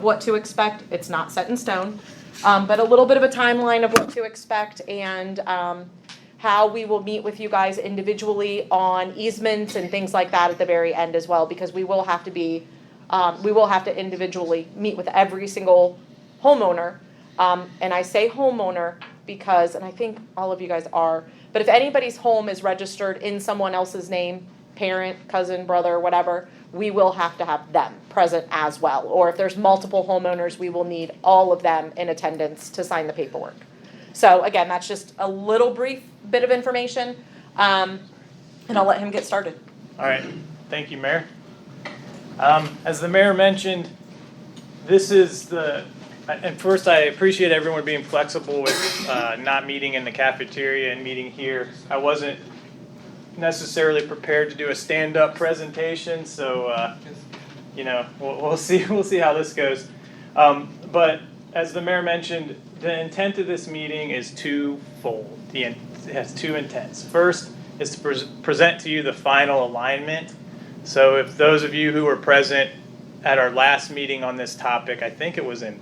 what to expect. It's not set in stone, but a little bit of a timeline of what to expect and how we will meet with you guys individually on easements and things like that at the very end as well, because we will have to individually meet with every single homeowner. And I say homeowner because, and I think all of you guys are, but if anybody's home is registered in someone else's name, parent, cousin, brother, whatever, we will have to have them present as well. Or if there's multiple homeowners, we will need all of them in attendance to sign the paperwork. So again, that's just a little brief bit of information, and I'll let him get started. All right, thank you, Mayor. As the mayor mentioned, this is and first I appreciate everyone being flexible with not meeting in the cafeteria and meeting here. I wasn't necessarily prepared to do a stand-up presentation, so we'll see how this goes. But as the mayor mentioned, the intent of this meeting is twofold. It has two intents. First is to present to you the final alignment. So if those of you who were present at our last meeting on this topic, I think it was in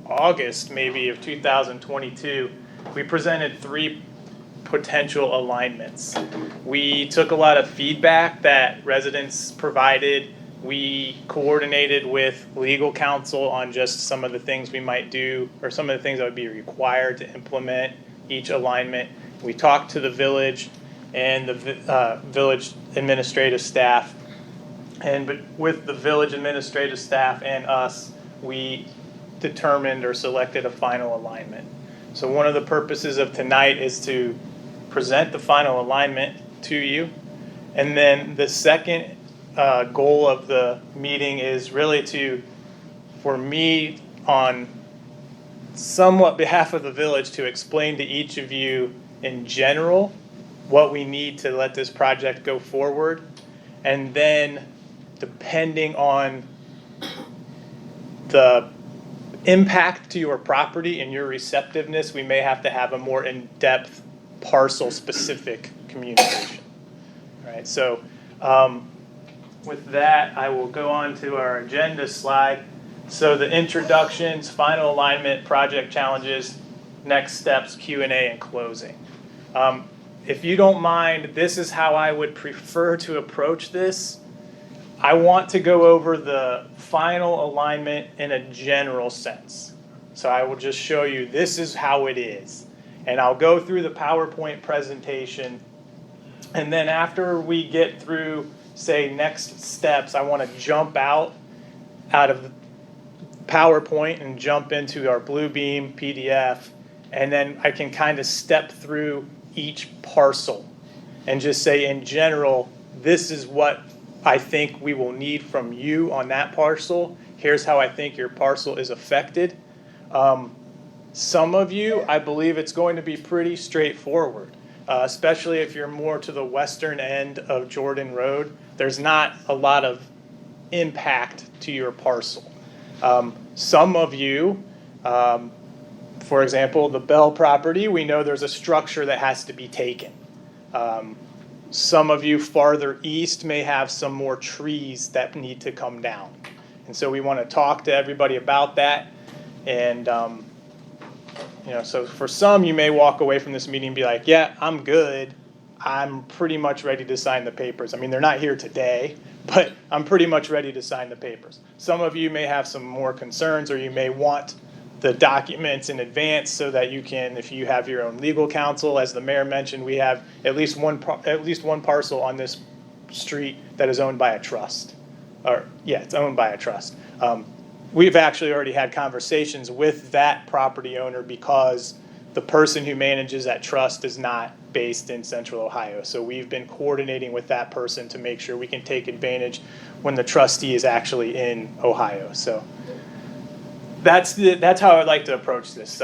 August maybe of 2022, we presented 3 potential alignments. We took a lot of feedback that residents provided. We coordinated with legal counsel on just some of the things we might do, or some of the things that would be required to implement each alignment. We talked to the village and the village administrative staff. But with the village administrative staff and us, we determined or selected a final alignment. So one of the purposes of tonight is to present the final alignment to you. And then the second goal of the meeting is really for me on somewhat behalf of the village to explain to each of you in general what we need to let this project go forward. And then depending on the impact to your property and your receptiveness, we may have to have a more in-depth parcel-specific communication. All right, so with that, I will go on to our agenda slide. So the introductions, final alignment, project challenges, next steps, Q&A, and closing. If you don't mind, this is how I would prefer to approach this. I want to go over the final alignment in a general sense. So I will just show you this is how it is. And I'll go through the PowerPoint presentation. And then after we get through, say, next steps, I want to jump out of PowerPoint and jump into our Bluebeam PDF. And then I can kind of step through each parcel and just say, in general, this is what I think we will need from you on that parcel. Here's how I think your parcel is affected. Some of you, I believe it's going to be pretty straightforward, especially if you're more to the western end of Jordan Road. There's not a lot of impact to your parcel. Some of you, for example, the Bell property, we know there's a structure that has to be taken. Some of you farther east may have some more trees that need to come down. And so we want to talk to everybody about that. And, so for some, you may walk away from this meeting and be like, yeah, I'm good. I'm pretty much ready to sign the papers. I mean, they're not here today, but I'm pretty much ready to sign the papers. Some of you may have some more concerns, or you may want the documents in advance so that you can, if you have your own legal counsel. As the mayor mentioned, we have at least one parcel on this street that is owned by a trust. It's owned by a trust. We've actually already had conversations with that property owner because the person who manages that trust is not based in Central Ohio. So we've been coordinating with that person to make sure we can take advantage when the trustee is actually in Ohio. So that's how I'd like to approach this.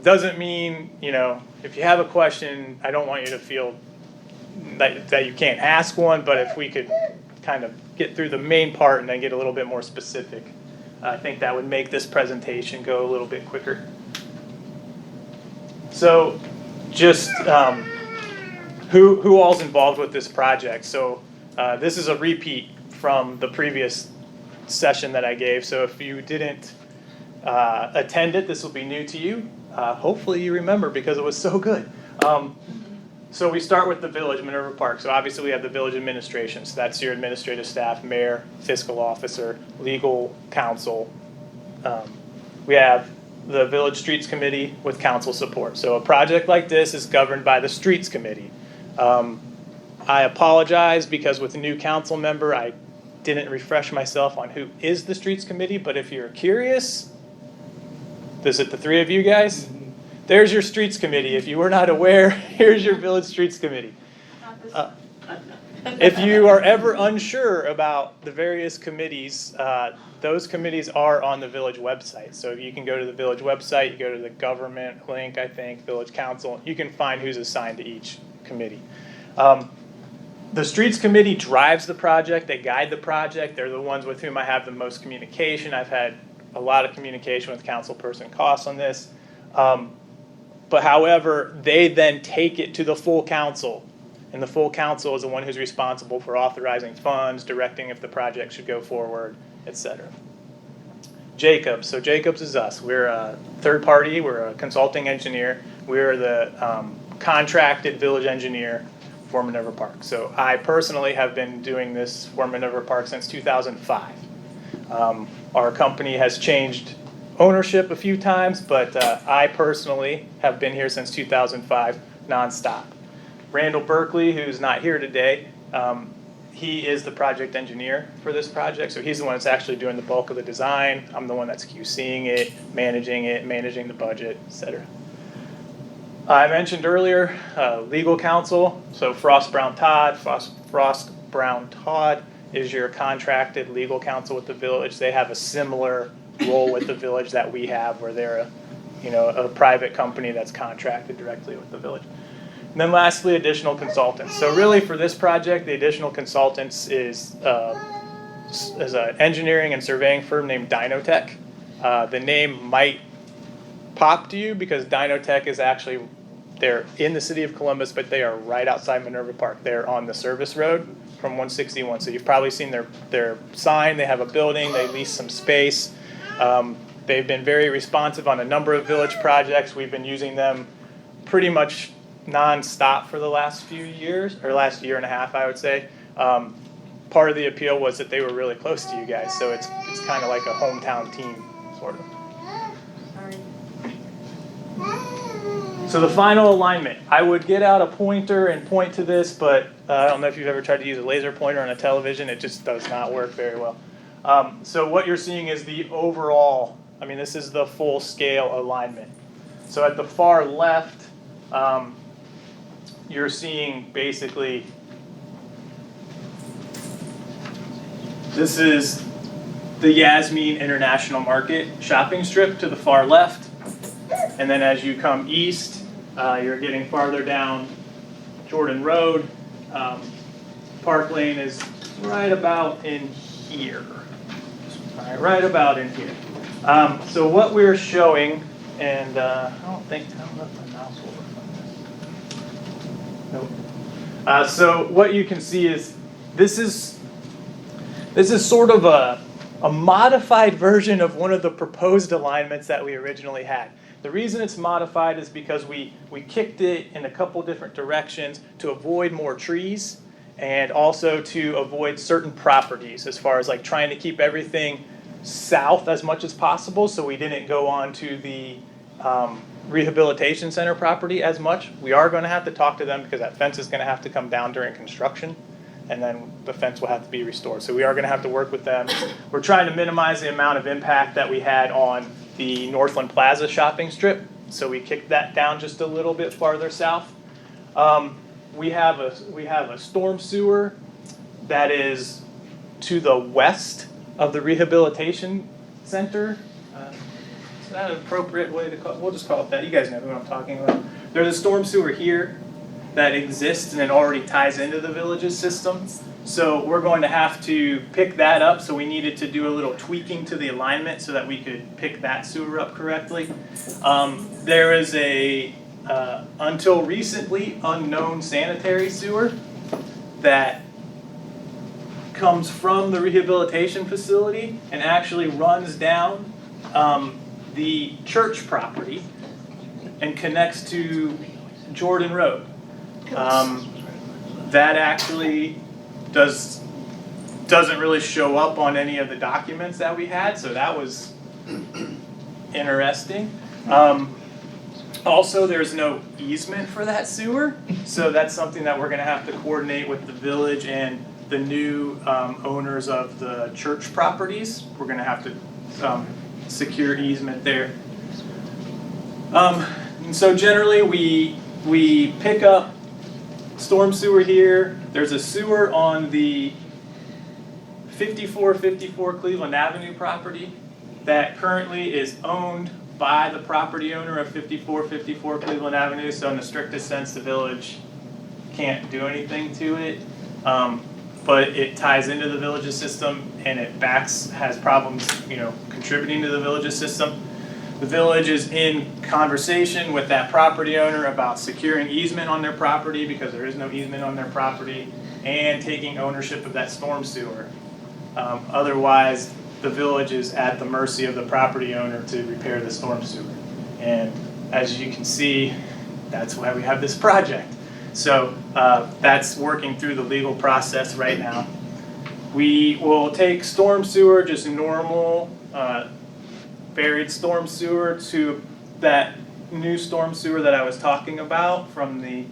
Doesn't mean, if you have a question, I don't want you to feel that you can't ask one, but if we could kind of get through the main part and then get a little bit more specific, I think that would make this presentation go a little bit quicker. So just who all's involved with this project. So this is a repeat from the previous session that I gave. So if you didn't attended, this will be new to you. Hopefully you remember because it was so good. So we start with the village, Minerva Park. So obviously we have the village administration. So that's your administrative staff, mayor, fiscal officer, legal counsel. We have the village streets committee with council support. So a project like this is governed by the streets committee. I apologize because with a new council member, I didn't refresh myself on who is the streets committee, but if you're curious, is it the three of you guys? There's your streets committee. If you were not aware, here's your village streets committee. If you are ever unsure about the various committees, those committees are on the village website. So you can go to the village website, you go to the government link, I think, village council, you can find who's assigned to each committee. The streets committee drives the project, they guide the project, they're the ones with whom I have the most communication. I've had a lot of communication with councilperson Koss on this. But however, they then take it to the full council. And the full council is the one who's responsible for authorizing funds, directing if the project should go forward, etc. Jacobs. So Jacobs is us. We're a third party. We're a consulting engineer. We're the contracted village engineer for Minerva Park. So I personally have been doing this for Minerva Park since 2005. Our company has changed ownership a few times, but I personally have been here since 2005, nonstop. Randall Berkeley, who's not here today, he is the project engineer for this project, so he's the one that's actually doing the bulk of the design. I'm the one that's QCing it, managing the budget, etc. I mentioned earlier legal counsel, so Frost Brown Todd is your contracted legal counsel with the village. They have a similar role with the village that we have, where they're a private company that's contracted directly with the village. And then lastly, additional consultants. So really for this project, the additional consultants is an engineering and surveying firm named Dynotech. The name might pop to you because Dynotech is actually, they're in the city of Columbus, but they are right outside Minerva Park. They're on the service road from 161. So you've probably seen their sign. They have a building, they lease some space. They've been very responsive on a number of village projects. We've been using them pretty much non-stop for the last few years, or last year and a half, I would say. Part of the appeal was that they were really close to you guys, so it's kind of like a hometown team, sort of. So the final alignment, I would get out a pointer and point to this, but I don't know if you've ever tried to use a laser pointer on a television, it just does not work very well. So what you're seeing is the overall, this is the full scale alignment. So at the far left, you're seeing basically, this is the Yasmin International Market shopping strip to the far left. And then as you come east, you're getting farther down Jordan Road. Park Lane is right about in here. All right, right about in here. So what we're showing, and I don't know if my mouse will work on this. Nope. So what you can see is this is sort of a modified version of one of the proposed alignments that we originally had. The reason it's modified is because we kicked it in a couple different directions to avoid more trees and also to avoid certain properties as far as like trying to keep everything south as much as possible, so we didn't go on to the rehabilitation center property as much. We are going to have to talk to them because that fence is going to have to come down during construction, and then the fence will have to be restored. So we are going to have to work with them. We're trying to minimize the amount of impact that we had on the Northland Plaza shopping strip, so we kicked that down just a little bit farther south. We have a storm sewer that is to the west of the rehabilitation center. Is that an appropriate way to call it? We'll just call it that. You guys know who I'm talking about. There's a storm sewer here that exists and it already ties into the village's system. So we're going to have to pick that up. So we needed to do a little tweaking to the alignment so that we could pick that sewer up correctly. There is a until recently unknown sanitary sewer that comes from the rehabilitation facility and actually runs down the church property and connects to Jordan Road. That actually doesn't really show up on any of the documents that we had, so that was interesting. Also, there's no easement for that sewer, so that's something that we're gonna have to coordinate with the village and the new owners of the church properties. We're gonna have to secure easement there. And so generally, we pick up storm sewer here. There's a sewer on the 5454 Cleveland Avenue property that currently is owned by the property owner of 5454 Cleveland Avenue. So in the strictest sense, the village can't do anything to it. But it ties into the village's system and it has problems, contributing to the village's system. The village is in conversation with that property owner about securing easement on their property because there is no easement on their property and taking ownership of that storm sewer. Otherwise, the village is at the mercy of the property owner to repair the storm sewer. And as you can see, that's why we have this project. So that's working through the legal process right now. We will take storm sewer, just normal buried storm sewer, to that new storm sewer that I was talking about from the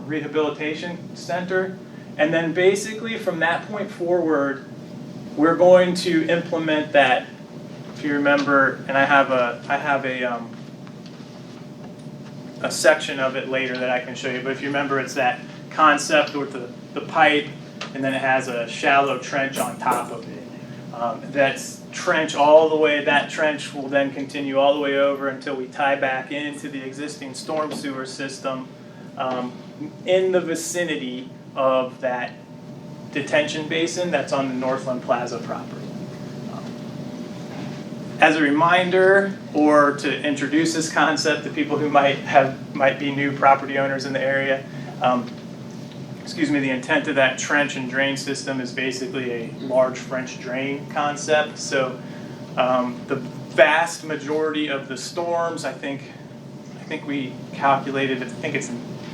rehabilitation center. And then basically from that point forward, we're going to implement that. If you remember, and I have a section of it later that I can show you, but if you remember, it's that concept with the pipe, and then it has a shallow trench on top of it. That's trench all the way, that trench will then continue all the way over until we tie back into the existing storm sewer system in the vicinity of that detention basin that's on the Northland Plaza property. As a reminder, or to introduce this concept to people who might be new property owners in the area, the intent of that trench and drain system is basically a large French drain concept. So the vast majority of the storms, I think we calculated, I think it's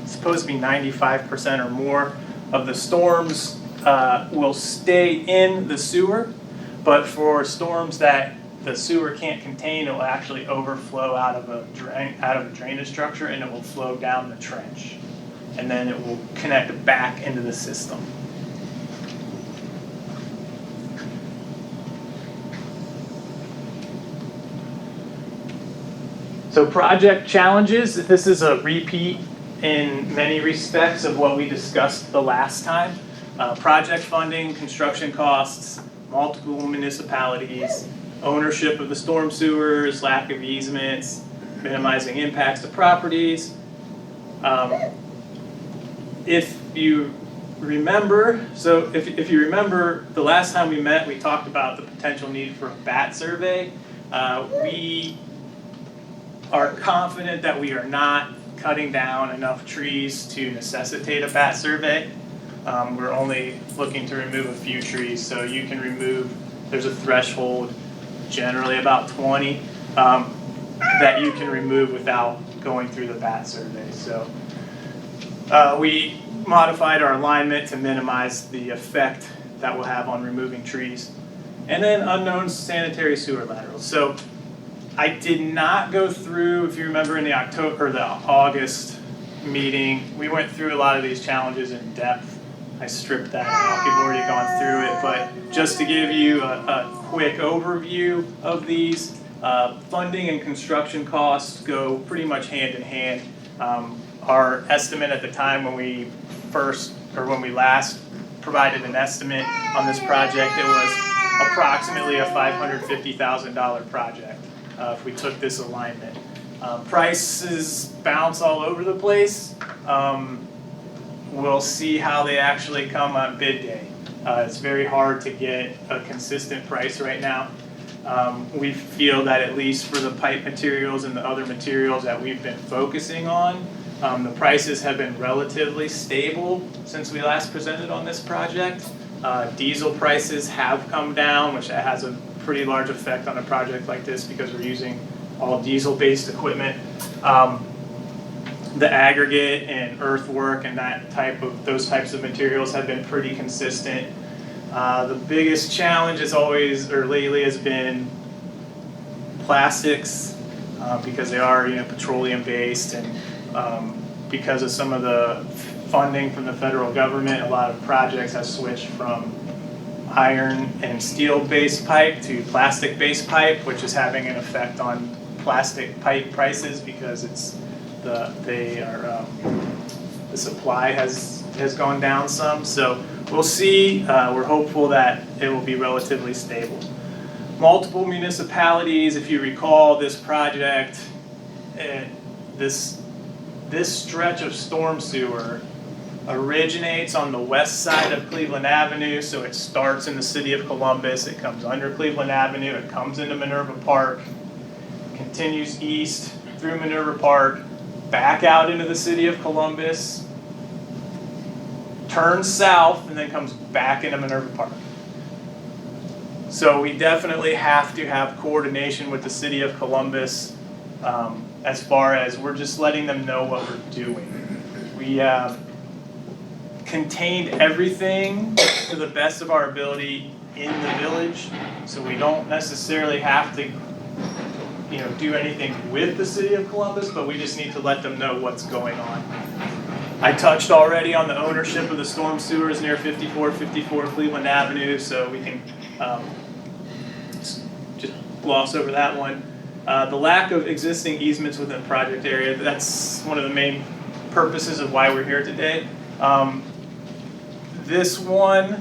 supposed to be 95% or more of the storms will stay in the sewer, but for storms that the sewer can't contain, it will actually overflow out of a drainage structure, and it will flow down the trench, and then it will connect back into the system. So project challenges, this is a repeat in many respects of what we discussed the last time. Project funding, construction costs, multiple municipalities, ownership of the storm sewers, lack of easements, minimizing impacts to properties. If you remember, if you remember the last time we met, we talked about the potential need for a bat survey. We are confident that we are not cutting down enough trees to necessitate a bat survey. We're only looking to remove a few trees, so you can remove, there's a threshold, generally about 20, that you can remove without going through the bat survey. So we modified our alignment to minimize the effect that will have on removing trees. And then unknown sanitary sewer laterals. So I did not go through, if you remember in the August meeting, we went through a lot of these challenges in depth. I stripped that out, people have already gone through it, but just to give you a quick overview of these, funding and construction costs go pretty much hand in hand. Our estimate at the time when we last provided an estimate on this project, it was approximately a $550,000 project if we took this alignment. Prices bounce all over the place. We'll see how they actually come on bid day. It's very hard to get a consistent price right now. We feel that at least for the pipe materials and the other materials that we've been focusing on, the prices have been relatively stable since we last presented on this project. Diesel prices have come down, which has a pretty large effect on a project like this because we're using all diesel-based equipment. The aggregate and earthwork and those types of materials have been pretty consistent. The biggest challenge is always, or lately, has been plastics, because they are, petroleum-based, and because of some of the funding from the federal government, a lot of projects have switched from iron and steel-based pipe to plastic-based pipe, which is having an effect on plastic pipe prices because the supply has gone down some. So we'll see. We're hopeful that it will be relatively stable. Multiple municipalities, if you recall, this project, this stretch of storm sewer originates on the west side of Cleveland Avenue, so it starts in the city of Columbus, it comes under Cleveland Avenue, it comes into Minerva Park, continues east through Minerva Park, back out into the city of Columbus, turns south, and then comes back into Minerva Park. So we definitely have to have coordination with the city of Columbus, as far as we're just letting them know what we're doing. We contained everything to the best of our ability in the village, so we don't necessarily have to do anything with the city of Columbus, but we just need to let them know what's going on. I touched already on the ownership of the storm sewers near 5454 Cleveland Avenue, so we can just gloss over that one. The lack of existing easements within the project area, that's one of the main purposes of why we're here today. This bullet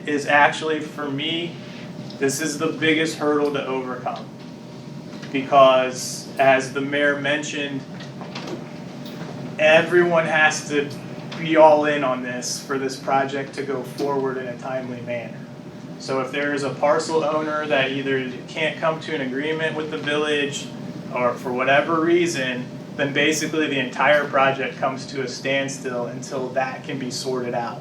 is actually, for me, this is the biggest hurdle to overcome. Because, as the mayor mentioned, everyone has to be all in on this for this project to go forward in a timely manner. So if there is a parcel owner that either can't come to an agreement with the village or for whatever reason, then basically the entire project comes to a standstill until that can be sorted out.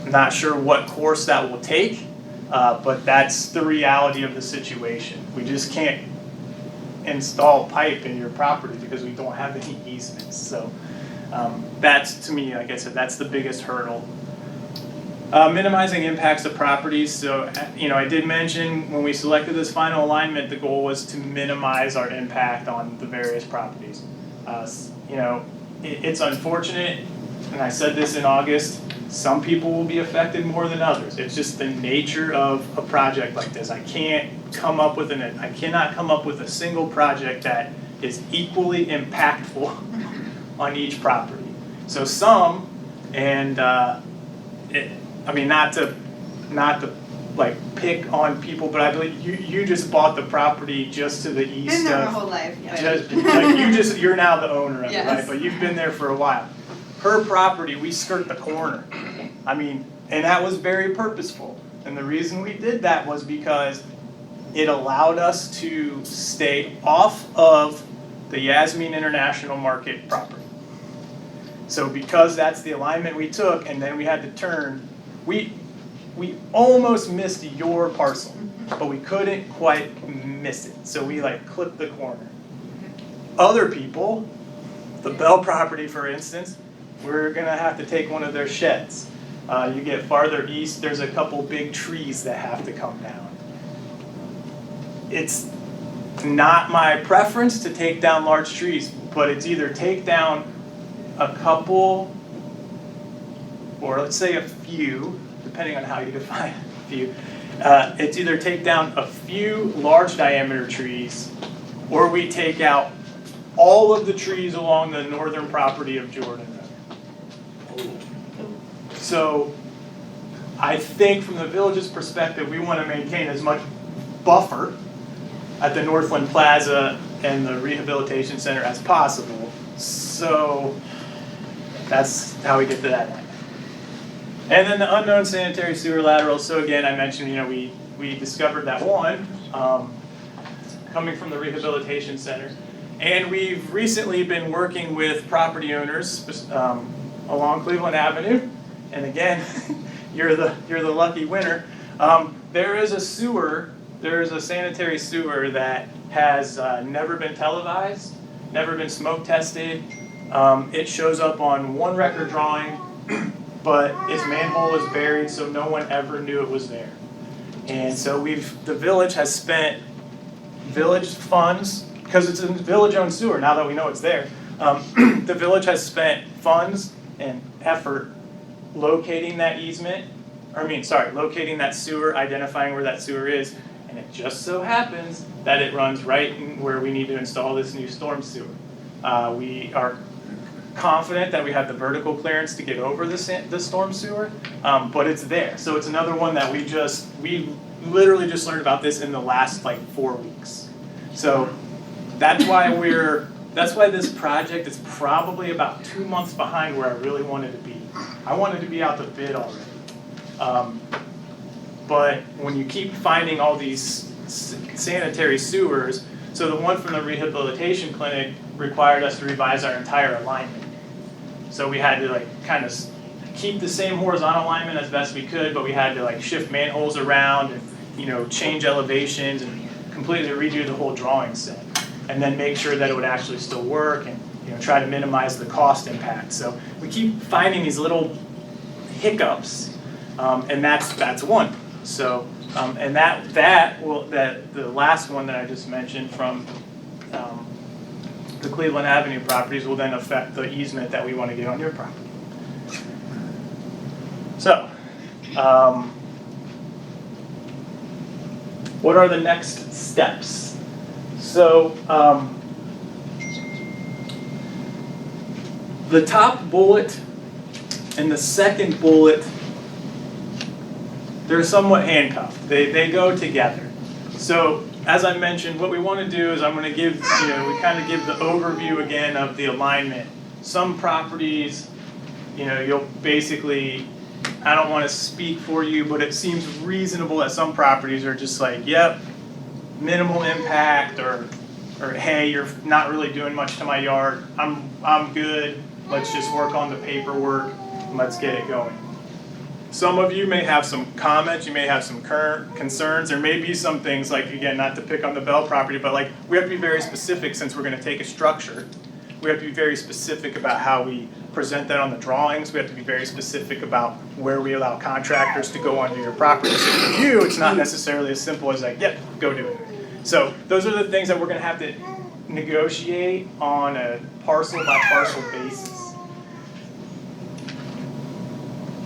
I'm not sure what course that will take, but that's the reality of the situation. We just can't install pipe in your property because we don't have any easements. So that's, to me, like I said, that's the biggest hurdle. Minimizing impacts to properties. So, I did mention when we selected this final alignment, the goal was to minimize our impact on the various properties. It's unfortunate, and I said this in August, some people will be affected more than others. It's just the nature of a project like this. I cannot come up with a single project that is equally impactful on each property. So some, and not to like pick on people, but I believe you just bought the property just to the east Been there of. my whole life. You're now the owner of it, Yes. right? But you've been there for a while. Her property, we skirt the corner. And that was very purposeful. And the reason we did that was because it allowed us to stay off of the Yasmin International Market property. So because that's the alignment we took, and then we had to turn, we almost missed your parcel, but we couldn't quite miss it. So we clipped the corner. Other people, the Bell property for instance, we're gonna have to take one of their sheds. You get farther east, there's a couple big trees that have to come down. It's not my preference to take down large trees, but it's either take down a couple, or let's say a few, depending on how you define a few. It's either take down a few large diameter trees, or we take out all of the trees along the northern property of Jordan Road. So I think from the village's perspective, we want to maintain as much buffer at the Northland Plaza and the rehabilitation center as possible. So that's how we get to that line. And then the unknown sanitary sewer laterals. So again, I mentioned, we discovered that one coming from the rehabilitation center. And we've recently been working with property owners along Cleveland Avenue. And again, you're the lucky winner. There is a sewer there's a sanitary sewer that has never been televised, never been smoke tested. It shows up on one record drawing, but its manhole is buried, so no one ever knew it was there. And so the village has spent village funds, because it's a village-owned sewer now that we know it's there. The village has spent funds and effort locating that locating that sewer, identifying where that sewer is, and it just so happens that it runs right in where we need to install this new storm sewer. We are confident that we have the vertical clearance to get over the storm sewer, but it's there. So it's another one that we literally just learned about this in the last 4 weeks. So that's why this project is probably about 2 months behind where I really wanted to be. I wanted to be out the bid already. But when you keep finding all these sanitary sewers, so the one from the rehabilitation clinic required us to revise our entire alignment. So we had to kind of keep the same horizontal alignment as best we could, but we had to shift manholes around and change elevations and completely redo the whole drawing set, and then make sure that it would actually still work and try to minimize the cost impact. So we keep finding these little hiccups, and that's one. So and the last one that I just mentioned from the Cleveland Avenue properties will then affect the easement that we want to get on your property. So, what are the next steps? So, the top bullet and the second bullet, they're somewhat handcuffed. They go together. So, as I mentioned, what we want to do is I'm going to give, we kind of give the overview again of the alignment. Some properties, you'll basically, I don't want to speak for you, but it seems reasonable that some properties are just yep, minimal impact, or hey, you're not really doing much to my yard. I'm good. Let's just work on the paperwork and let's get it going. Some of you may have some comments, you may have some current concerns. There may be some things again, not to pick on the Bell property, but we have to be very specific since we're going to take a structure. We have to be very specific about how we present that on the drawings. We have to be very specific about where we allow contractors to go onto your property. So for you, it's not necessarily as simple as yep, go do it. So those are the things that we're going to have to negotiate on a parcel by parcel basis.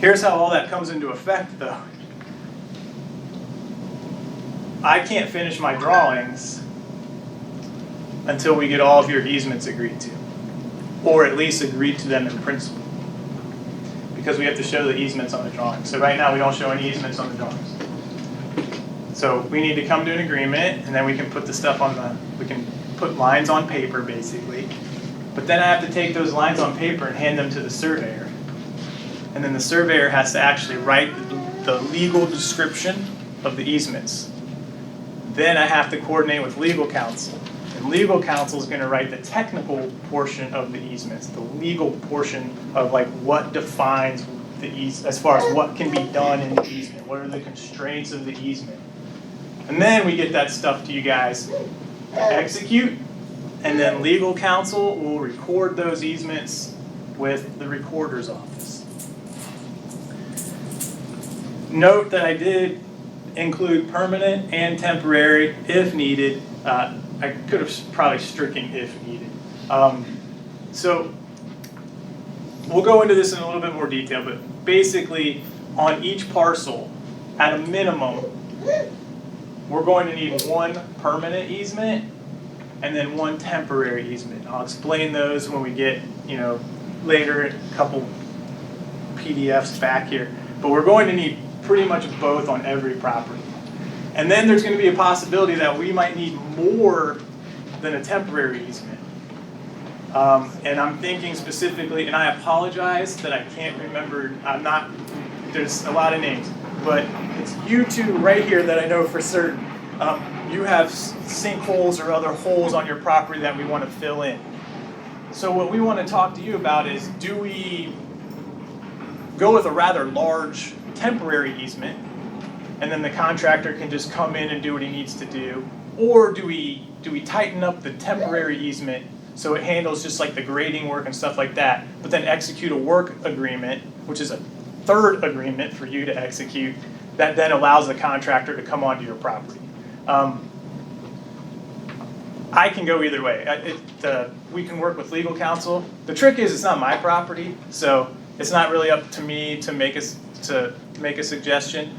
Here's how all that comes into effect, though. I can't finish my drawings until we get all of your easements agreed to, or at least agreed to them in principle, because we have to show the easements on the drawings. So right now we don't show any easements on the drawings. So we need to come to an agreement, and then we can put the stuff we can put lines on paper, basically. But then I have to take those lines on paper and hand them to the surveyor. And then the surveyor has to actually write the legal description of the easements. Then I have to coordinate with legal counsel. And legal counsel is going to write the technical portion of the easements, the legal portion of what defines the easement, as far as what can be done in the easement, what are the constraints of the easement. And then we get that stuff to you guys to execute, and then legal counsel will record those easements with the recorder's office. Note that I did include permanent and temporary if needed. I could have probably stricken if needed. So we'll go into this in a little bit more detail, but basically on each parcel, at a minimum, we're going to need one permanent easement and then one temporary easement. I'll explain those when we get, later, a couple PDFs back here. But we're going to need pretty much both on every property. And then there's going to be a possibility that we might need more than a temporary easement. And I'm thinking specifically, and I apologize that I can't remember, there's a lot of names, but it's you two right here that I know for certain. You have sinkholes or other holes on your property that we want to fill in. So what we want to talk to you about is, do we go with a rather large temporary easement, and then the contractor can just come in and do what he needs to do? Or do we tighten up the temporary easement so it handles just like the grading work and stuff like that, but then execute a work agreement, which is a third agreement for you to execute, that then allows the contractor to come onto your property? I can go either way. We can work with legal counsel. The trick is it's not my property, so it's not really up to me to make a suggestion.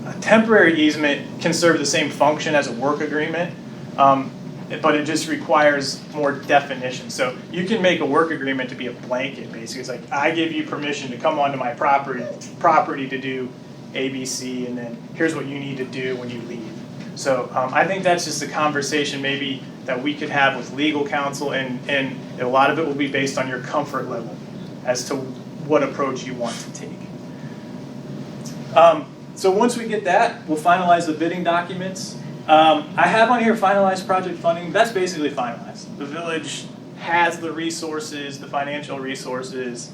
A temporary easement can serve the same function as a work agreement, but it just requires more definition. So you can make a work agreement to be a blanket, basically. It's like, I give you permission to come onto my property to do A, B, C, and then here's what you need to do when you leave. So I think that's just a conversation maybe that we could have with legal counsel, and a lot of it will be based on your comfort level as to what approach you want to take. So once we get that, we'll finalize the bidding documents. I have on here finalized project funding. That's basically finalized. The village has the resources, the financial resources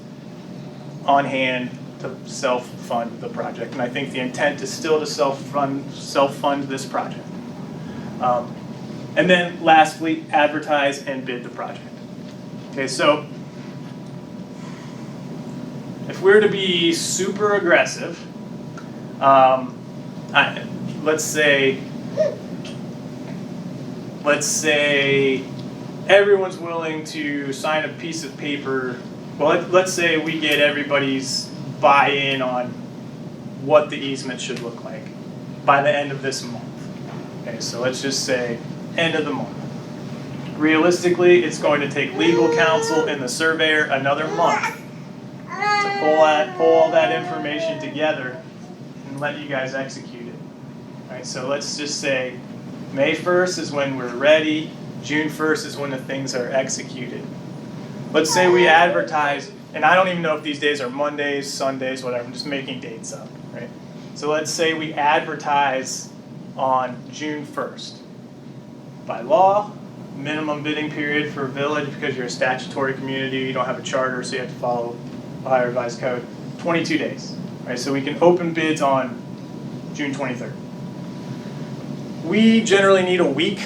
on hand to self-fund the project. And I think the intent is still to self-fund this project. And then lastly, advertise and bid the project. Okay, so if we're to be super aggressive, let's say everyone's willing to sign a piece of paper. Well, let's say we get everybody's buy-in on what the easement should look like by the end of this month. Okay, so let's just say end of the month. Realistically, it's going to take legal counsel and the surveyor another month to pull all that information together and let you guys execute it. All right, so let's just say May 1st is when we're ready, June 1st is when the things are executed. Let's say we advertise, and I don't even know if these days are Mondays, Sundays, whatever, I'm just making dates up, right? So let's say we advertise on June 1st. By law, minimum bidding period for a village, because you're a statutory community, you don't have a charter, so you have to follow Ohio Revised Code, 22 days. Right? So we can open bids on June 23rd. We generally need a week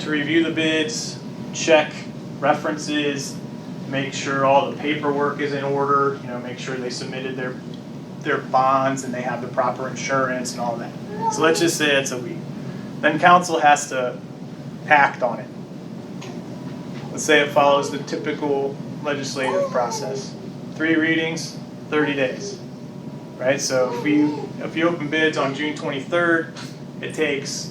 to review the bids, check references, make sure all the paperwork is in order, make sure they submitted their bonds and they have the proper insurance and all that. So let's just say it's a week. Then council has to act on it. Let's say it follows the typical legislative process. 3 readings, 30 days. Right? So if you open bids on June 23rd, it takes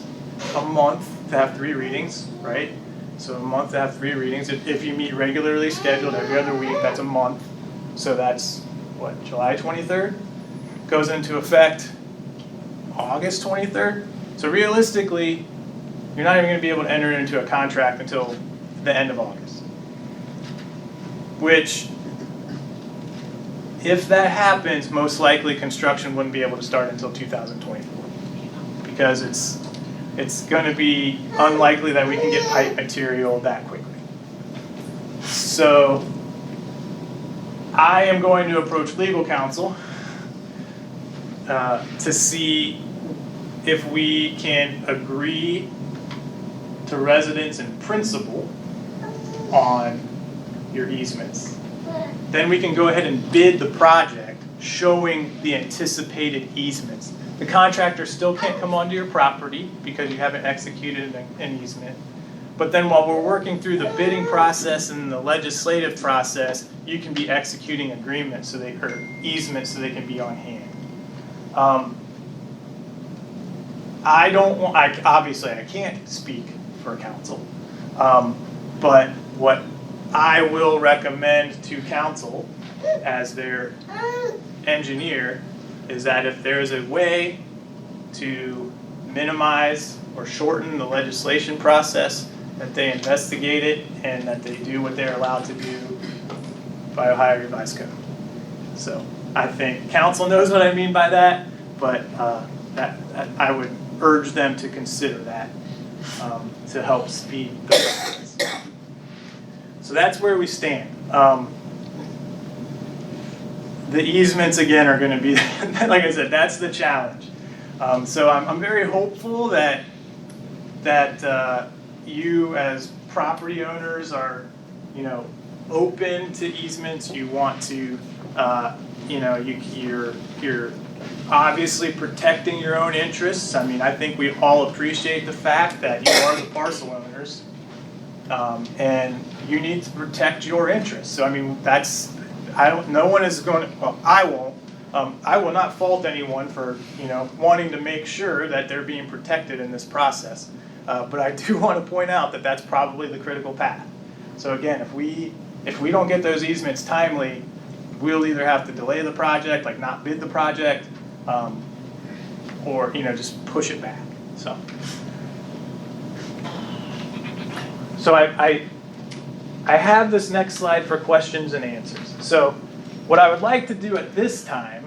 a month to have 3 readings, right? So a month to have 3 readings. If you meet regularly scheduled every other week, that's a month. So that's, July 23rd? Goes into effect August 23rd. So realistically, you're not even going to be able to enter into a contract until the end of August. Which, if that happens, most likely construction wouldn't be able to start until 2024. Because it's going to be unlikely that we can get pipe material that quickly. So I am going to approach legal counsel to see if we can agree to residents in principle on your easements. Then we can go ahead and bid the project showing the anticipated easements. The contractor still can't come onto your property because you haven't executed an easement. But then while we're working through the bidding process and the legislative process, you can be executing agreements or easements so they can be on hand. Obviously I can't speak for council, but what I will recommend to council as their engineer is that if there is a way to minimize or shorten the legislation process, that they investigate it and that they do what they're allowed to do by Ohio Revised Code. So I think council knows what I mean by that, but I would urge them to consider that to help speed the process. So that's where we stand. the easements again are gonna be, like I said, that's the challenge. So I'm very hopeful that you as property owners are, open to easements. You want to, you're obviously protecting your own interests. I mean, I think we all appreciate the fact that you are the parcel owners, and you need to protect your interests. So I mean, no one is going to, well, I won't. I will not fault anyone for, wanting to make sure that they're being protected in this process. But I do want to point out that that's probably the critical path. So again, if we don't get those easements timely, we'll either have to delay the project, like not bid the project, or, just push it back. So I have this next slide for questions and answers. So what I would like to do at this time,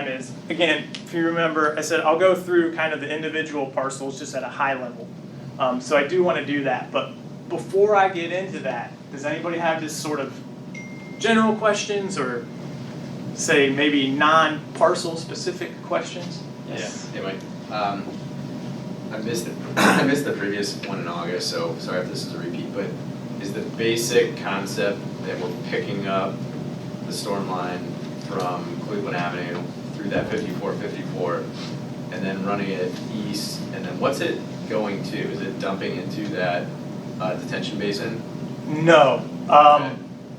is, again, if you remember, I said I'll go through kind of the individual parcels just at a high level. So I do want to do that. But before I get into that, does anybody have just sort of general questions or say maybe non-parcel specific questions? Yes. Yeah, Mike. I missed the previous one in August, so sorry if this is a repeat, but is the basic concept that we're picking up the storm line from Cleveland Avenue through that 5454 and then running it east, and then what's it going to? Is it dumping into that detention basin? No. Okay.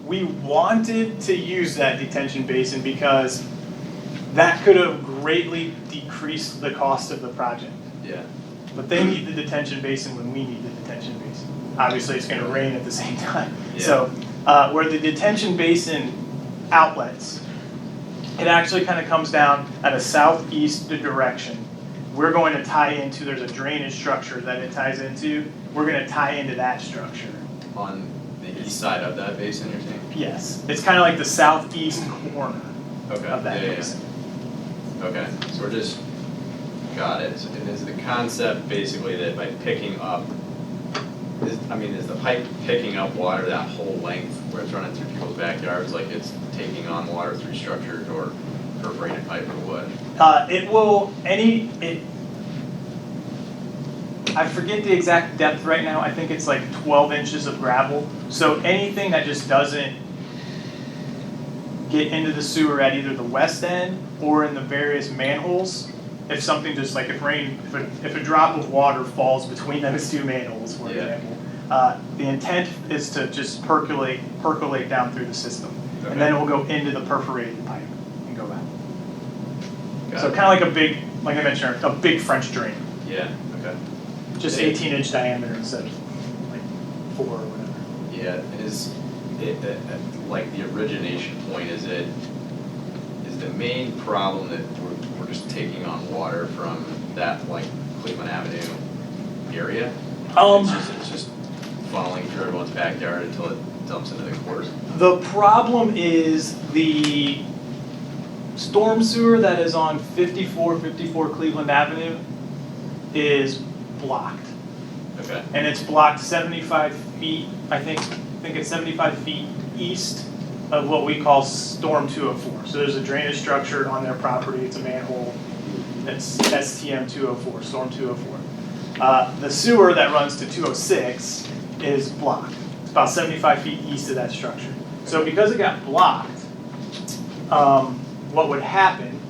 We wanted to use that detention basin because that could have greatly decreased the cost of the project. Yeah. But they need the detention basin when we need the detention basin. Obviously, it's going to rain at the same time. Yeah. So where the detention basin outlets, it actually kind of comes down at a southeast direction. We're going to tie into, there's a drainage structure that it ties into. We're going to tie into that structure. On the east side of that basin, you're saying? Yes. It's kind of like the southeast corner Okay. of that Yeah. basin. Okay, so we're just, got it. So, and is the concept basically that by picking up, is the pipe picking up water that whole length where it's running through people's backyards, like it's taking on water through structured or perforated pipe or what? I forget the exact depth right now. I think it's like 12 inches of gravel. So anything that just doesn't get into the sewer at either the west end or in the various manholes, if something just like if a drop of water falls between those two manholes, for example, the intent is to just percolate down through the system, and then it will go into the perforated pipe and go out. So kind of like like I mentioned, a big French drain. Yeah. Okay. Just 18-inch diameter instead of like 4 or whatever. Yeah. Is it like the origination point? Is the main problem that we're just taking on water from that like Cleveland Avenue area? It's just funneling through everyone's backyard until it dumps into the course. The problem is the storm sewer that is on 5454 Cleveland Avenue is blocked. Okay. And it's blocked 75 feet, I think it's 75 feet east of what we call Storm 204. So there's a drainage structure on their property, it's a manhole, it's STM 204, Storm 204. The sewer that runs to 206 is blocked. It's about 75 feet east of that structure. So because it got blocked, what would happen,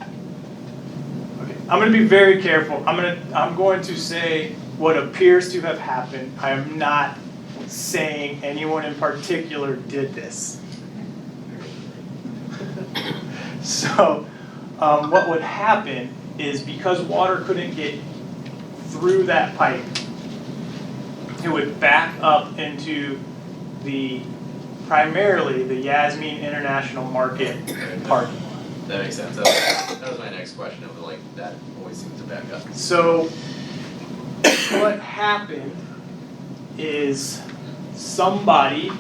okay, I'm going to be very careful. I'm going to say what appears to have happened. I am not saying anyone in particular did this. So what would happen is because water couldn't get through that pipe, it would back up into primarily the Yasmin International Market parking lot. That makes sense. That was my next question. It was like that always seems to back up. So what happened is somebody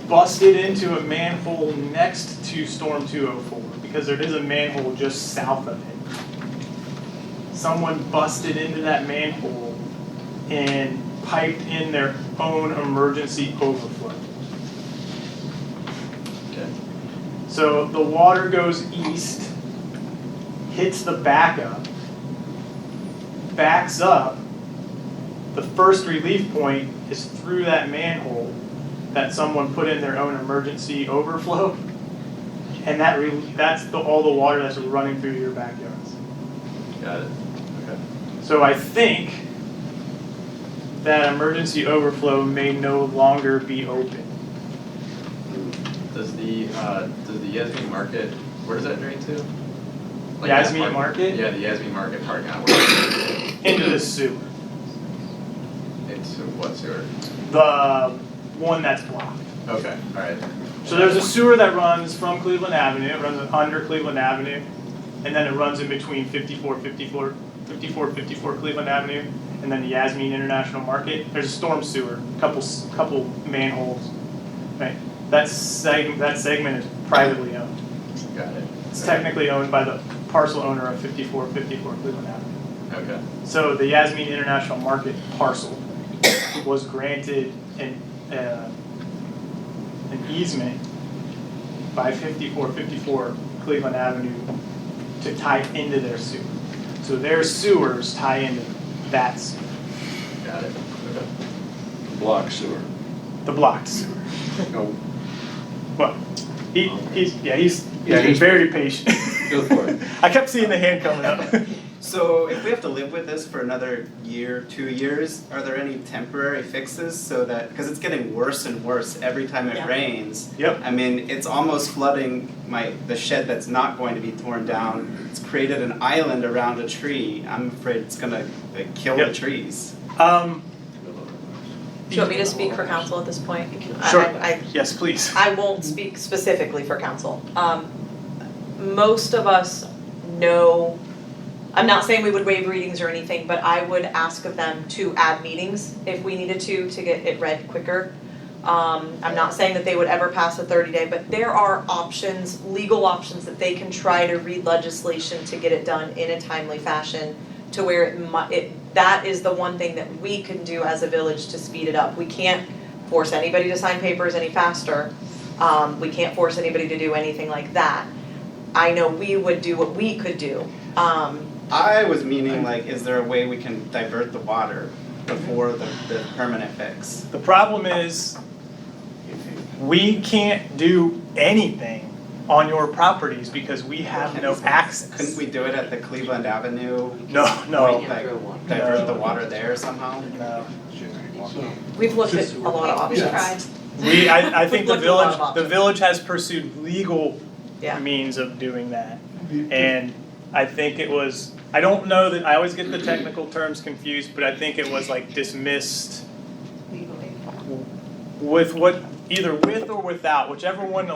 busted into a manhole next to Storm 204 because there is a manhole just south of it. Someone busted into that manhole and piped in their own emergency overflow. So the water goes east, hits the backup, backs up. The first relief point is through that manhole that someone put in their own emergency overflow. And that's all the water that's running through your backyards. Got it. Okay. So I think that emergency overflow may no longer be open. Does the Yasmin Market, where does that drain to? Like that Yasmin park- Market? Yeah, the Yasmin Market parking lot. Where Into the sewer. into what sewer? The one that's blocked. Okay, all right. So there's a sewer that runs from Cleveland Avenue, it runs under Cleveland Avenue, and then it runs in between 54 Cleveland Avenue, and then the Yasmin International Market. There's a storm sewer, couple manholes, right? That segment is privately owned. Got it. It's technically owned by the parcel owner of 54 Cleveland Avenue. Okay. So the Yasmin International Market parcel was granted an easement by 54 Cleveland Avenue to tie into their sewer. So their sewers tie into that sewer, Got it. Okay. Block sewer. the blocked sewer. No, Well, he's he's- very patient. go for it. I kept seeing the hand coming up. So if we have to live with this for another year, 2 years, are there any temporary fixes so that, because it's getting worse and worse every time it Yeah. rains. Yep. I mean, it's almost flooding the shed that's not going to be torn down. It's created an island around a tree. I'm afraid it's gonna kill the Yep. trees. Do you want me to speak for council at this point? Sure. I Yes, please. I won't speak specifically for council. Most of us know, I'm not saying we would waive readings or anything, but I would ask of them to add meetings if we needed to get it read quicker. I'm not saying that they would ever pass a 30-day, but there are options, legal options that they can try to read legislation to get it done in a timely fashion to where that is the one thing that we can do as a village to speed it up. We can't force anybody to sign papers any faster. We can't force anybody to do anything like that. I know we would do what we could do. I was meaning like, is there a way we can divert the water before the permanent fix? The problem is, we can't do anything on your properties because we have no access. Couldn't we do it at the Cleveland Avenue? No. Like, divert the water there somehow? No. We've looked at a lot of options. I think We've looked at a lot of the options. village has pursued legal Yeah. means of doing that. And I think it was, I don't know that, I always get the technical terms confused, but I think it was like dismissed with what, either with or without, whichever one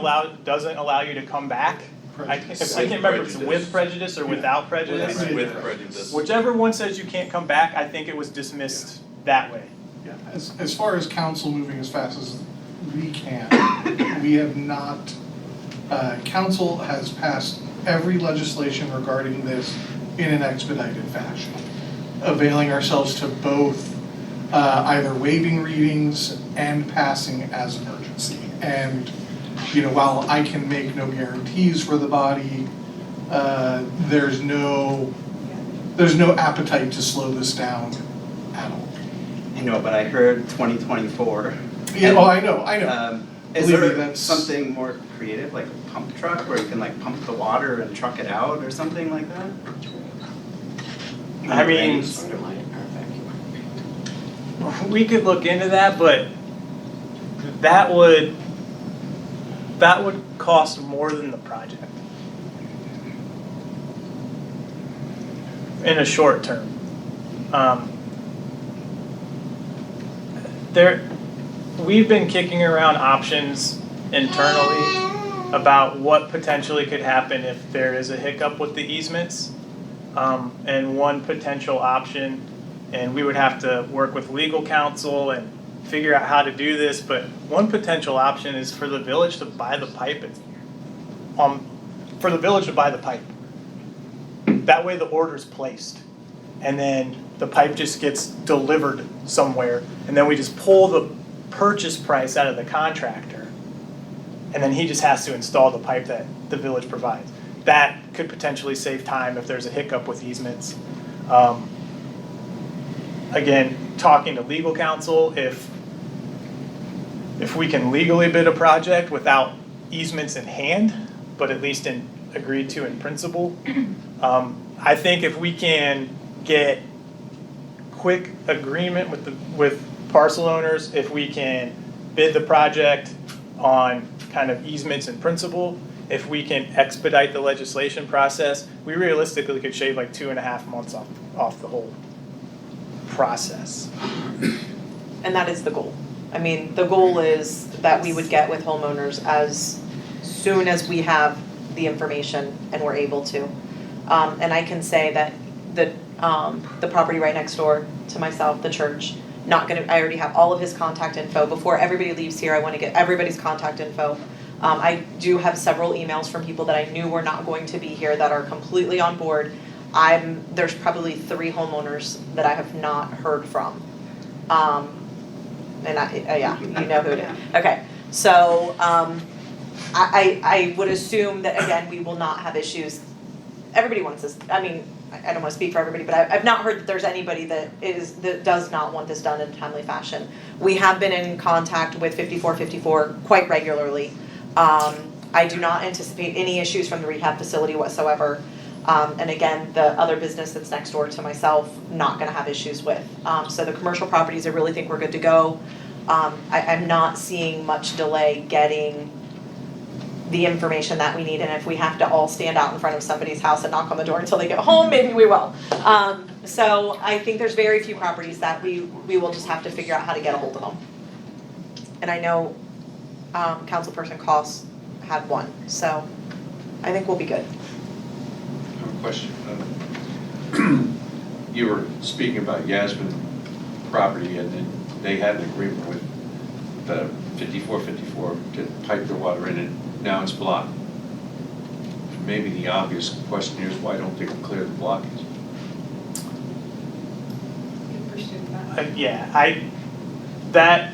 doesn't allow you to come back. I can't remember if it's with prejudice or without prejudice. With prejudice. Whichever one says you can't come back, I think it was dismissed that way. Yeah, as far as council moving as fast as we can, we have not, council has passed every legislation regarding this in an expedited fashion, availing ourselves to both either waiving readings and passing as emergency. And, you know, while I can make no guarantees for the body, there's no appetite to slow this down at all. I know, but I heard 2024. Yeah, well, I know. Is Believe me, there that's- something more creative, like a pump truck, where you can like pump the water and truck it out or something like that? I mean, we could look into that, but that would cost more than the project in a short term. We've been kicking around options internally about what potentially could happen if there is a hiccup with the easements. And one potential option, and we would have to work with legal counsel and figure out how to do this, but one potential option is for the village to buy the pipe. That way the order's placed, and then the pipe just gets delivered somewhere, and then we just pull the purchase price out of the contractor, and then he just has to install the pipe that the village provides. That could potentially save time if there's a hiccup with easements. Again, talking to legal counsel, if we can legally bid a project without easements in hand, but at least agreed to in principle, I think if we can get quick agreement with parcel owners, if we can bid the project on kind of easements in principle, if we can expedite the legislation process, we realistically could shave like 2.5 months off the whole process. And that is the goal. I mean, the goal is that we would get with homeowners as soon as we have the information and we're able to. And I can say that the property right next door to myself, the church, I already have all of his contact info. Before everybody leaves here, I want to get everybody's contact info. I do have several emails from people that I knew were not going to be here that are completely on board. There's probably 3 homeowners that I have not heard from. And yeah, you know who it is. Okay, so I would assume that, again, we will not have issues. Everybody wants this, I mean, I don't want to speak for everybody, but I've not heard that there's anybody that does not want this done in a timely fashion. We have been in contact with 5454 quite regularly. I do not anticipate any issues from the rehab facility whatsoever. And again, the other business that's next door to myself, not gonna have issues with. So the commercial properties, I really think we're good to go. I'm not seeing much delay getting the information that we need, and if we have to all stand out in front of somebody's house and knock on the door until they get home, maybe we will. So I think there's very few properties that we will just have to figure out how to get a hold of them. And I know Councilperson Koss had one, so I think we'll be good. I have a question. You were speaking about Yasmin property, and then they had an agreement with the 5454 to pipe the water in, and now it's blocked. Maybe the obvious question here is, why don't they clear the blockage? That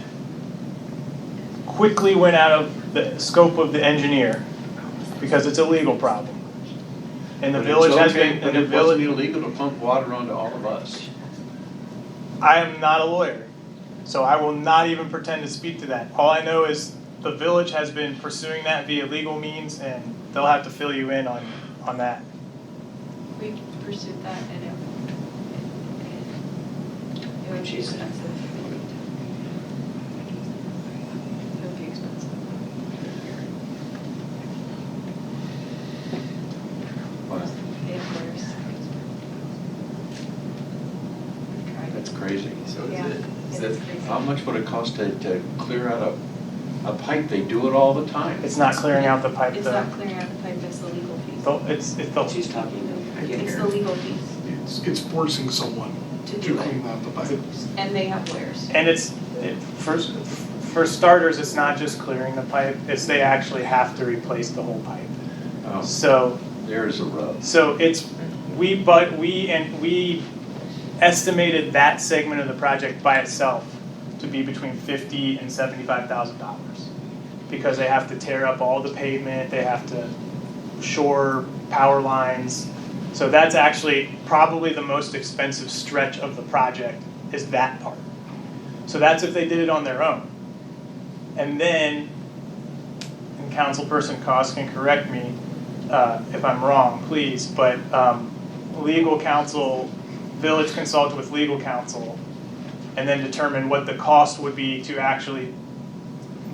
quickly went out of the scope of the engineer because it's a legal problem. And the But village it's has okay, been, but and the it wasn't village, illegal to pump water onto all of us. I am not a lawyer, so I will not even pretend to speak to that. All I know is the village has been pursuing that via legal means, and they'll have to fill you in on that. We pursued that and it would be expensive. It would be expensive. Wow, They have lawyers. We've tried. that's crazy. So Yeah, is it's it, crazy. How much would it cost to clear out a pipe? They do it all the time. It's not clearing out the pipe, It's though. not clearing out the pipe, it's the legal piece. It's the, She's talking. It's the legal piece It's forcing someone to to do it, clean out the pipe. and they have lawyers. and for starters, it's not just clearing the pipe, it's they actually have to replace the whole pipe. Oh, So, there's a rub. we estimated that segment of the project by itself to be between $50,000 and $75,000. Because they have to tear up all the pavement, they have to shore power lines. So that's actually probably the most expensive stretch of the project, is that part. So that's if they did it on their own. And then, and Councilperson Koss can correct me if I'm wrong, please, but legal counsel, village consulted with legal counsel, and then determine what the cost would be to actually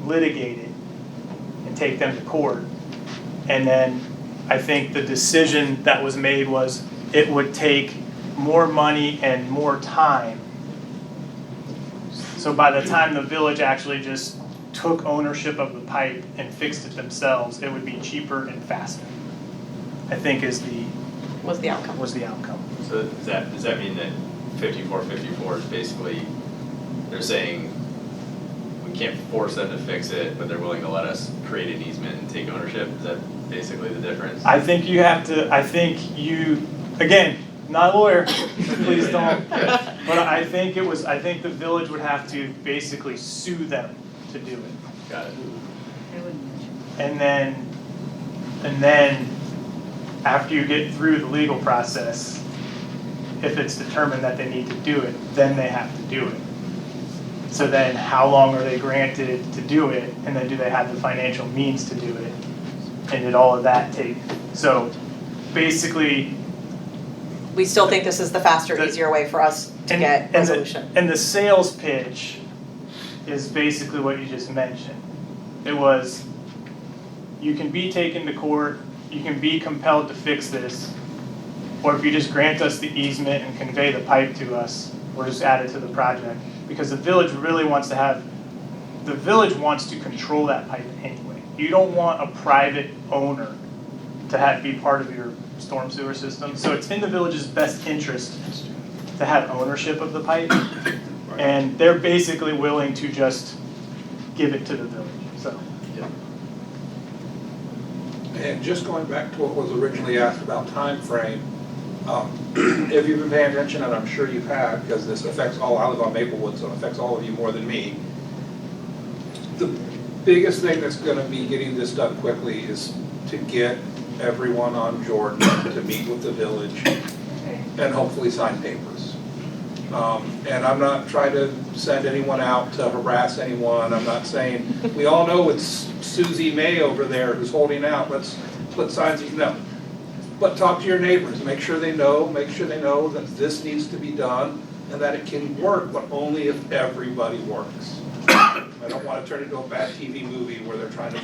litigate it and take them to court. And then I think the decision that was made was it would take more money and more time. So by the time the village actually just took ownership of the pipe and fixed it themselves, it would be cheaper and faster, I think Was the outcome. was the outcome. so does that mean that 5454 is basically, they're saying we can't force them to fix it, but they're willing to let us create an easement and take ownership? Is that basically the difference? I think you, again, not a lawyer, so please don't. But I think the village would have to basically sue them to do it. Got it. They wouldn't mention. And then after you get through the legal process, if it's determined that they need to do it, then they have to do it. So then how long are they granted to do it? And then do they have the financial means to do it? And did all of that take? So basically, We still think this is the faster, The- easier way for us to get resolution. And the sales pitch is basically what you just mentioned. It was, you can be taken to court, you can be compelled to fix this, or if you just grant us the easement and convey the pipe to us, or just add it to the project. Because the village really wants to control that pipe anyway. You don't want a private owner to be part of your storm sewer system. So it's in the village's best interest to have ownership of the pipe. And they're basically willing to just give it to the village, so. And just going back to what was originally asked about time frame, if you've been paying attention, and I'm sure you've had, because this affects I live on Maplewood, so it affects all of you more than me. The biggest thing that's gonna be getting this done quickly is to get everyone on Jordan to meet with the village and hopefully sign papers. And I'm not trying to send anyone out to harass anyone. I'm not saying, we all know it's Susie May over there who's holding out, let's put signs, no. But talk to your neighbors, make sure they know that this needs to be done and that it can work, but only if everybody works. I don't want to turn it into a bad TV movie where they're trying to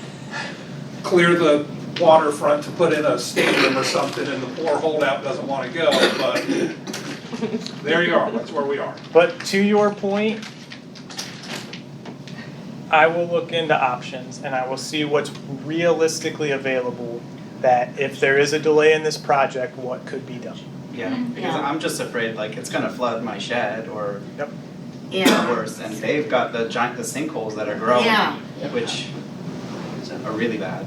clear the waterfront to put in a stadium or something and the poor holdout doesn't want to go, but there you are, that's where we are. But to your point, I will look into options and I will see what's realistically available, that if there is a delay in this project, what could be done. Yeah, because I'm just afraid like it's gonna flood my shed or Yeah. worse, and they've got the sinkholes that are growing, Yeah. which are really bad.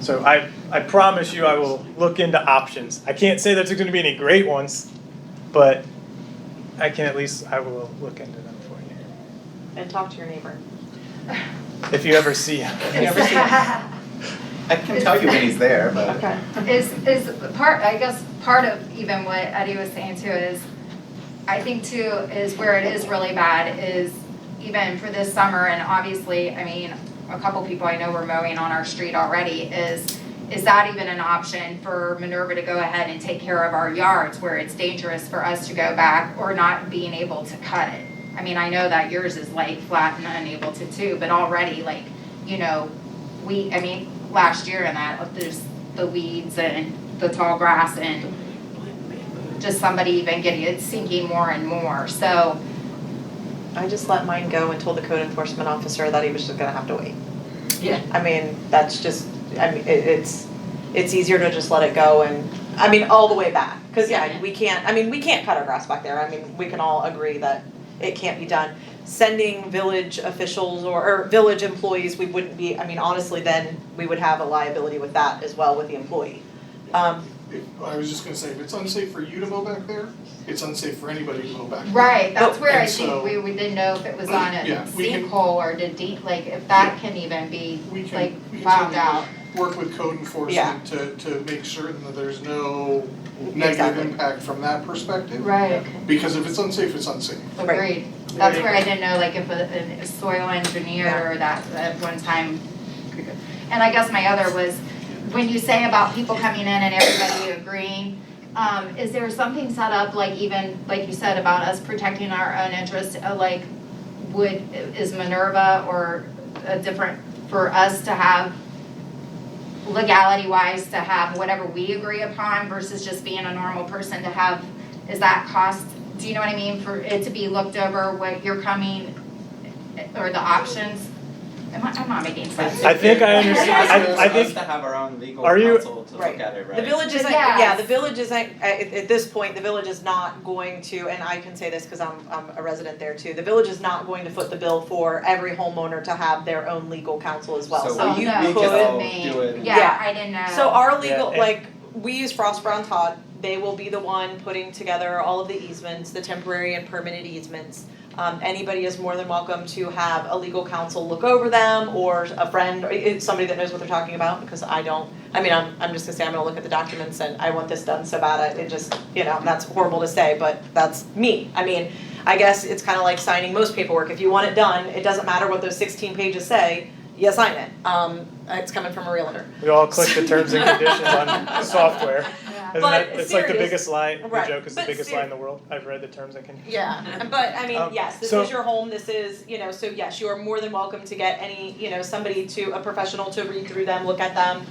So I promise you I will look into options. I can't say that there's gonna be any great ones, but I will look into them for you. And talk to your neighbor. If you ever see him. If you ever see him. I can tell you when he's there, but. Okay. Is part, I guess, part of even what Eddie was saying too is, I think too, is where it is really bad is even for this summer, and obviously, I mean, a couple people I know were mowing on our street already, is that even an option for Minerva to go ahead and take care of our yards where it's dangerous for us to go back or not being able to cut it? I mean, I know that yours is like flat and unable to too, but already like, you know, last year and that, there's the weeds and the tall grass and just somebody even getting it sinking more and more, so. I just let mine go and told the code enforcement officer that he was just gonna have to wait. Yeah. I mean, that's just, it's easier to just let it go and, all the way back. Cause we can't cut our grass back there. We can all agree that it can't be done. Sending village officials or village employees, we wouldn't be, honestly, then we would have a liability with that as well with the employee. I was just gonna say, if it's unsafe for you to mow back there, it's unsafe for anybody to mow back there. Right, that's where I And so- think we didn't know if it was on a Yeah, we can- sinkhole or like if that can even be We can, like we found can out. work with code enforcement to make certain that there's no negative Exactly. impact from that perspective. Right, Because if it's unsafe, it's unsafe. agreed. That's where I didn't know, like if a soil engineer or that at one time. And I guess my other was, when you say about people coming in and everybody agreeing, is there something set up, like even, like you said, about us protecting our own interests, is Minerva or a different, for us to have legality wise, to have whatever we agree upon versus just being a normal person to have, is that cost, do you know what I mean, for it to be looked over, what you're coming, or the options? I'm not making sense. I think I understand. I For us think, to have our own legal Are you- counsel to look Right. at it, right? The village isn't, Yes. the village isn't, at this point, the village is not going to, and I can say this because I'm a resident there too, the village is not going to foot the bill for every homeowner to have their own legal counsel as well, So so we- you no, we could. can all me. do it. Yeah, I didn't know. So our legal, Yeah, like, we use Frost Brown Todd, they will be the one putting together all of the easements, the temporary and permanent easements. Anybody is more than welcome to have a legal counsel look over them, or a friend, or somebody that knows what they're talking about, because I don't. I mean, I'm just gonna say I'm gonna look at the documents and I want this done so bad. It just, that's horrible to say, but that's me. I mean, I guess it's kind of like signing most paperwork. If you want it done, it doesn't matter what those 16 pages say. You sign it. It's coming from a realtor. We all click the terms and conditions on software. Isn't But that, it's like the serious- biggest lie, the right, joke is the but biggest lie in the world. I've read the terms and conditions. Yeah, but I mean, yes, this so- is your home, this is, so yes, you are more than welcome to get any, somebody a professional to read through them, look at them.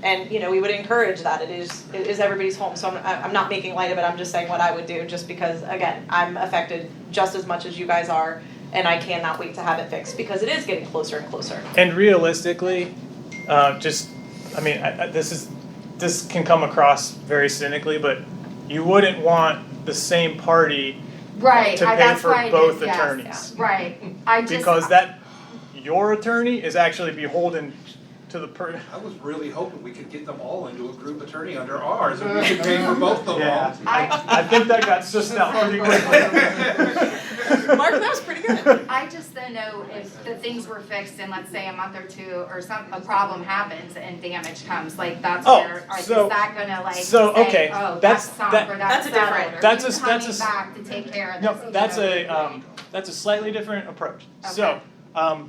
And, we would encourage that, it is everybody's home, so I'm not making light of it, I'm just saying what I would do, just because, again, I'm affected just as much as you guys are, and I cannot wait to have it fixed, because it is getting closer and closer. And realistically, this can come across very cynically, but you wouldn't want the same party Right, to pay that's for why it both is, yes. attorneys. Right, I just. Because your attorney is actually beholden to the I was really hoping we could get them all into a group attorney under ours, and we could pay for both of them. Yeah, I think that got sussed out pretty quickly. Mark, that was pretty good. I just don't know if the things were fixed in, let's say, a month or two, or a problem happens and damage comes, like, that's Oh, where, is so- that gonna like so, say, okay, oh, that's- that's something that- for That's that a different- settled, or that's you a- coming that's a- back to take care of No, this. that's a slightly different approach. So, Okay.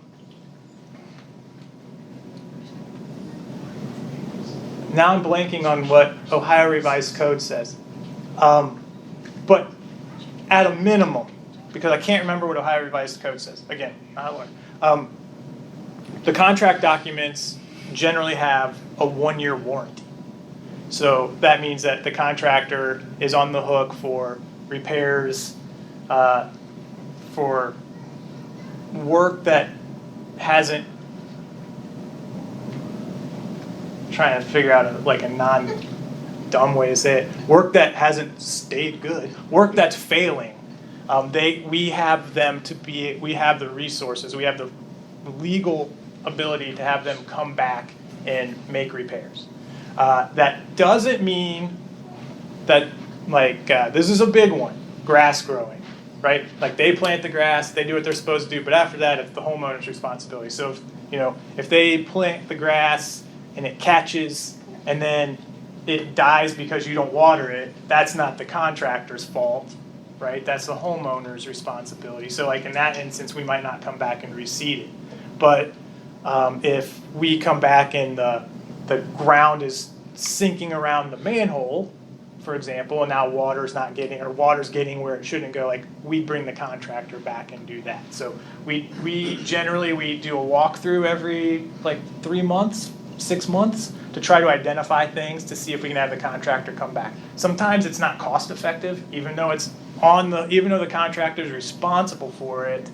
now I'm blanking on what Ohio Revised Code says. But at a minimum, because I can't remember what Ohio Revised Code says, again, not a lawyer. The contract documents generally have a 1-year warranty. So that means that the contractor is on the hook for repairs, for work that hasn't, trying to figure out a non-dumb way to say it, work that hasn't stayed good, work that's failing. We have the resources, we have the legal ability to have them come back and make repairs. That doesn't mean that, this is a big one, grass growing, right? Like, they plant the grass, they do what they're supposed to do, but after that, it's the homeowner's responsibility. So, if they plant the grass and it catches and then it dies because you don't water it, that's not the contractor's fault, right? That's the homeowner's responsibility. So, in that instance, we might not come back and reseed it. But if we come back and the ground is sinking around the manhole, for example, and now water's getting where it shouldn't go, we bring the contractor back and do that. So we generally do a walkthrough every 3 months, 6 months, to try to identify things to see if we can have the contractor come back. Sometimes it's not cost effective, even though the contractor is responsible for it.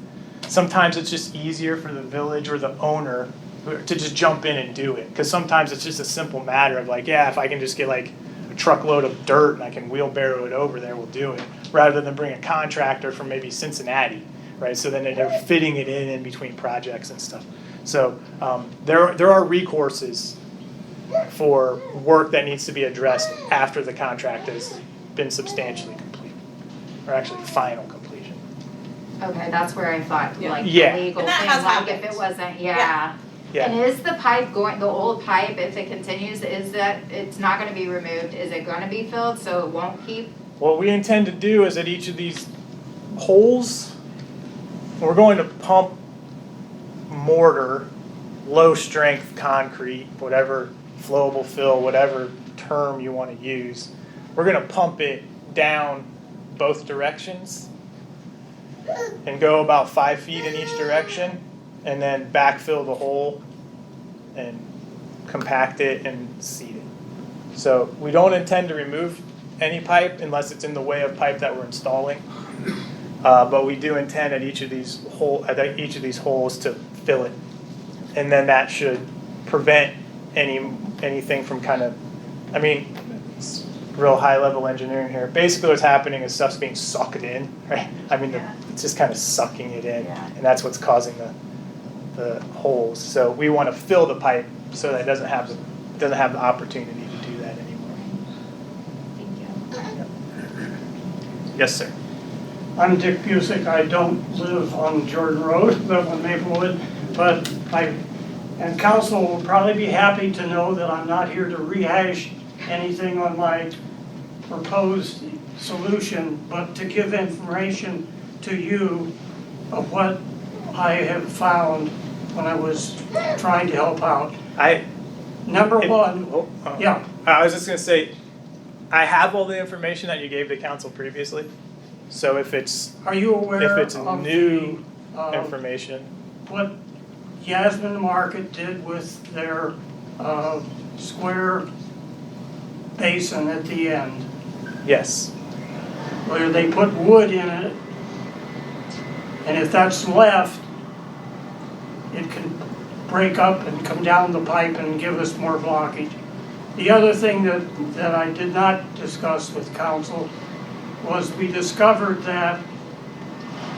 Sometimes it's just easier for the village or the owner to just jump in and do it. Because sometimes it's just a simple matter of if I can just get a truckload of dirt and I can wheelbarrow it over there, we'll do it. Rather than bring a contractor from maybe Cincinnati, right? So then they're fitting it in between projects and stuff. So there are recourses for work that needs to be addressed after the contract has been substantially complete, or actually final completion. Okay, that's where I thought, Yeah. the Yeah. legal And that thing, has if happened. it wasn't, Yeah. And Yeah. is the pipe the old pipe, if it continues, is that, it's not gonna be removed, is it gonna be filled so it won't keep? What we intend to do is at each of these holes, we're going to pump mortar, low strength concrete, whatever, flowable fill, whatever term you want to use. We're going to pump it down both directions and go about 5 feet in each direction, and then backfill the hole and compact it and seed it. So we don't intend to remove any pipe unless it's in the way of pipe that we're installing. But we do intend at each of these holes to fill it, and then that should prevent anything from it's real high level engineering here. Basically, what's happening is stuff's being sucked in, right? It's just kind of sucking it in, and that's what's causing the holes. So we want to fill the pipe so that it doesn't have the opportunity to do that anymore. Thank you. Yes, sir. I'm Dick Busick. I don't live on Jordan Road, live on Maplewood, but and council will probably be happy to know that I'm not here to rehash anything on my proposed solution, but to give information to you of what I have found when I was trying to help out. Number one, yeah. I was just gonna say, I have all the information that you gave the council previously. So if it's Are you aware if it's of new the, information, what Yasmin Market did with their square basin at the end, yes. where they put wood in it, and if that's left, it can break up and come down the pipe and give us more blockage. The other thing that I did not discuss with council was we discovered that,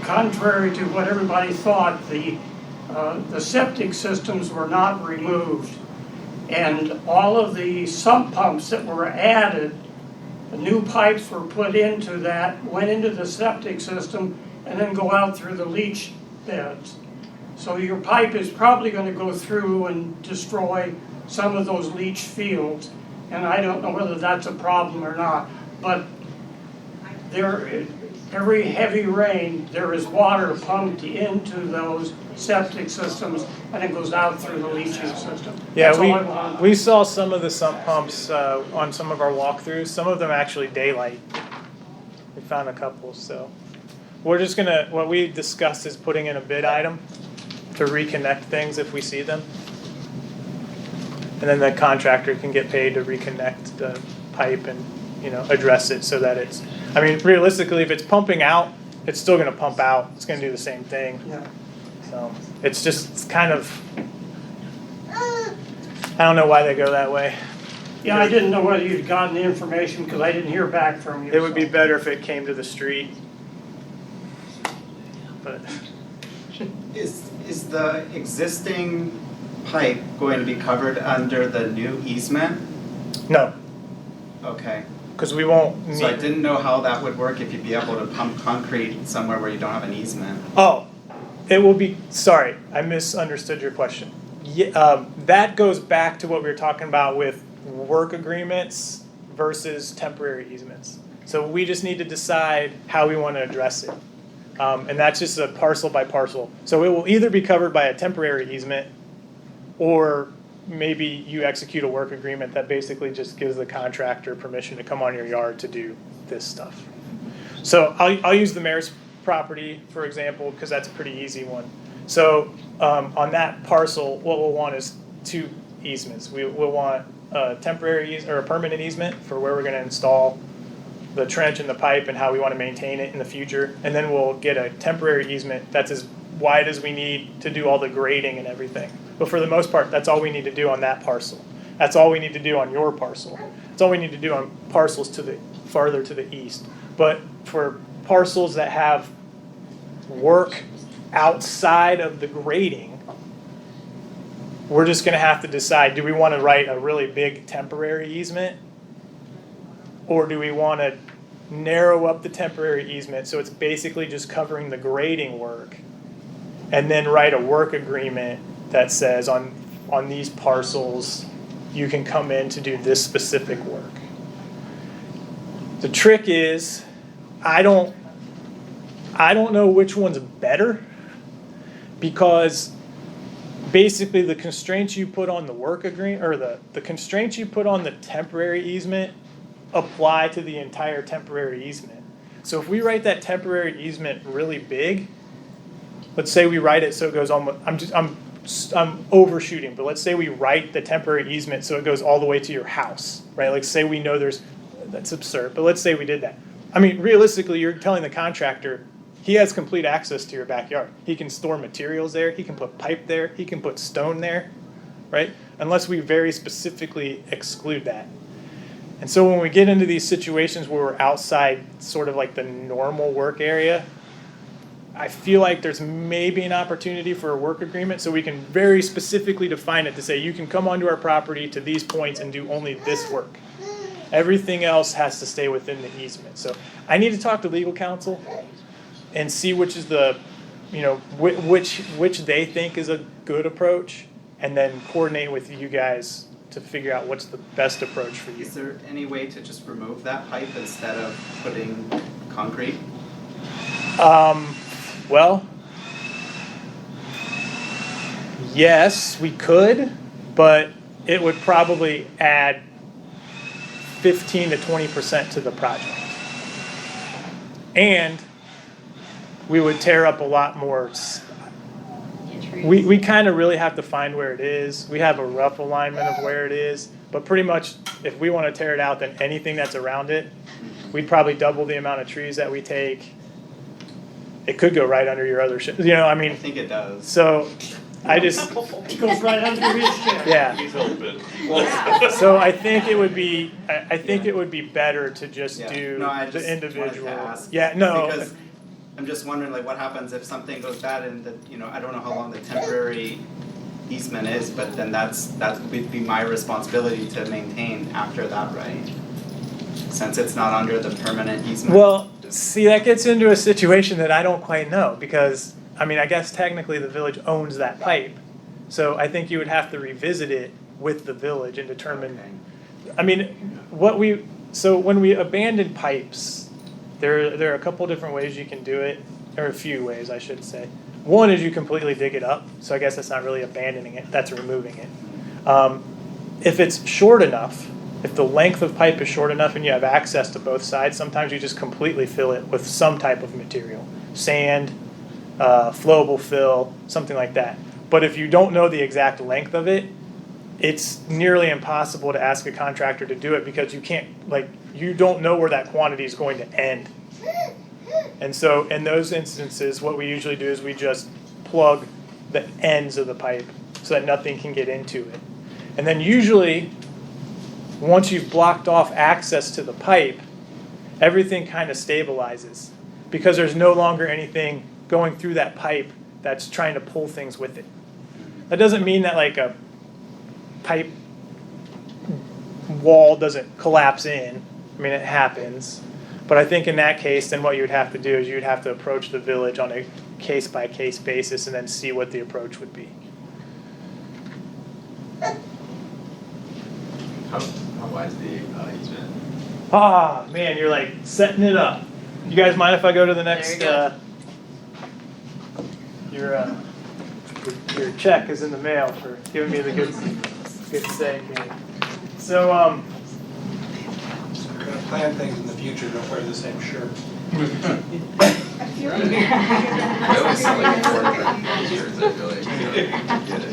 contrary to what everybody thought, the septic systems were not removed. And all of the sump pumps that were added, the new pipes were put into that, went into the septic system, and then go out through the leach beds. So your pipe is probably going to go through and destroy some of those leach fields. And I don't know whether that's a problem or not, but every heavy rain, there is water pumped into those septic systems, and it goes out through the leaching system. That's all I want. we saw some of the sump pumps on some of our walkthroughs. Some of them actually daylight. We found a couple, so we're just gonna. What we discussed is putting in a bid item to reconnect things if we see them, and then the contractor can get paid to reconnect the pipe and address it so that it's. I mean, realistically, if it's pumping out, it's still going to pump out. It's going to do the same thing. Yeah. So it's kind of. I don't know why they go that way. Yeah, I didn't know whether you'd gotten the information because I didn't hear back from you. It would be so. better if it came to the street. But Is the existing pipe going to be covered under the new easement? no, Okay, because we won't need. so I didn't know how that would work if you'd be able to pump concrete somewhere where you don't have an easement. Oh, it will be, sorry, I misunderstood your question. Yeah, that goes back to what we were talking about with work agreements versus temporary easements. So we just need to decide how we want to address it. And that's just a parcel by parcel. So it will either be covered by a temporary easement, or maybe you execute a work agreement that basically just gives the contractor permission to come on your yard to do this stuff. So I'll use the mayor's property, for example, because that's a pretty easy one. So on that parcel, what we'll want is 2 easements. We'll want a temporary or a permanent easement for where we're going to install the trench and the pipe and how we want to maintain it in the future. And then we'll get a temporary easement that's as wide as we need to do all the grading and everything. But for the most part, that's all we need to do on that parcel. That's all we need to do on your parcel. That's all we need to do on parcels to the farther to the east. But for parcels that have work outside of the grading, we're just going to have to decide, do we want to write a really big temporary easement? Or do we want to narrow up the temporary easement so it's basically just covering the grading work, and then write a work agreement that says on these parcels you can come in to do this specific work. The trick is I don't know which one's better, because basically the constraints you put on the work agreement, or the constraints you put on the temporary easement, apply to the entire temporary easement. So if we write that temporary easement really big, let's say we write it so it goes almost, I'm overshooting, but let's say we write the temporary easement so it goes all the way to your house, right? Like say we know that's absurd, but let's say we did that. I mean, realistically, you're telling the contractor, he has complete access to your backyard. He can store materials there, he can put pipe there, he can put stone there, right? Unless we very specifically exclude that. And so when we get into these situations where we're outside sort of like the normal work area, I feel like there's maybe an opportunity for a work agreement so we can very specifically define it to say you can come onto our property to these points and do only this work. Everything else has to stay within the easement. So I need to talk to legal counsel and see which is the, which they think is a good approach, and then coordinate with you guys to figure out what's the best approach for you. Is there any way to just remove that pipe instead of putting concrete? Well, yes, we could, but it would probably add 15 to 20% to the project. And we would tear up a lot more. We kind of really have to find where it is. We have a rough alignment of where it is, but pretty much if we want to tear it out, then anything that's around it, we'd probably double the amount of trees that we take. It could go right under your other shit. I think it does. So I just, It goes right under his chair. yeah. So I think it would be, I think it would be better to just Yeah. do No, I just the individual. wanted to ask. Yeah, no. Because I'm just wondering, like, what happens if something goes bad and I don't know how long the temporary easement is, but then that would be my responsibility to maintain after that, right? Since it's not under the permanent easement. Well, see, that gets into a situation that I don't quite know, because, I guess technically the village owns that pipe. So I think you would have to revisit it with the village and determine, Okay. so when we abandon pipes, there are a couple different ways you can do it, or a few ways I should say. One is you completely dig it up, so I guess that's not really abandoning it, that's removing it. If it's short enough, if the length of pipe is short enough and you have access to both sides, sometimes you just completely fill it with some type of material, sand, flowable fill, something like that. But if you don't know the exact length of it, it's nearly impossible to ask a contractor to do it, because you don't know where that quantity is going to end. And so in those instances, what we usually do is we just plug the ends of the pipe so that nothing can get into it. And then usually, once you've blocked off access to the pipe, everything kind of stabilizes, because there's no longer anything going through that pipe that's trying to pull things with it. That doesn't mean that like a pipe wall doesn't collapse in. It happens. But I think in that case, then what you would have to do is you would have to approach the village on a case-by-case basis and then see what the approach would be. How wide's the easement? Ah, man, you're like setting it up. You guys mind if I go to the next? There Your check is in the mail for giving me the good save here. So We're gonna plan things in the future, don't wear the same shirt. I always sell like 400 shirts, I feel like, get it.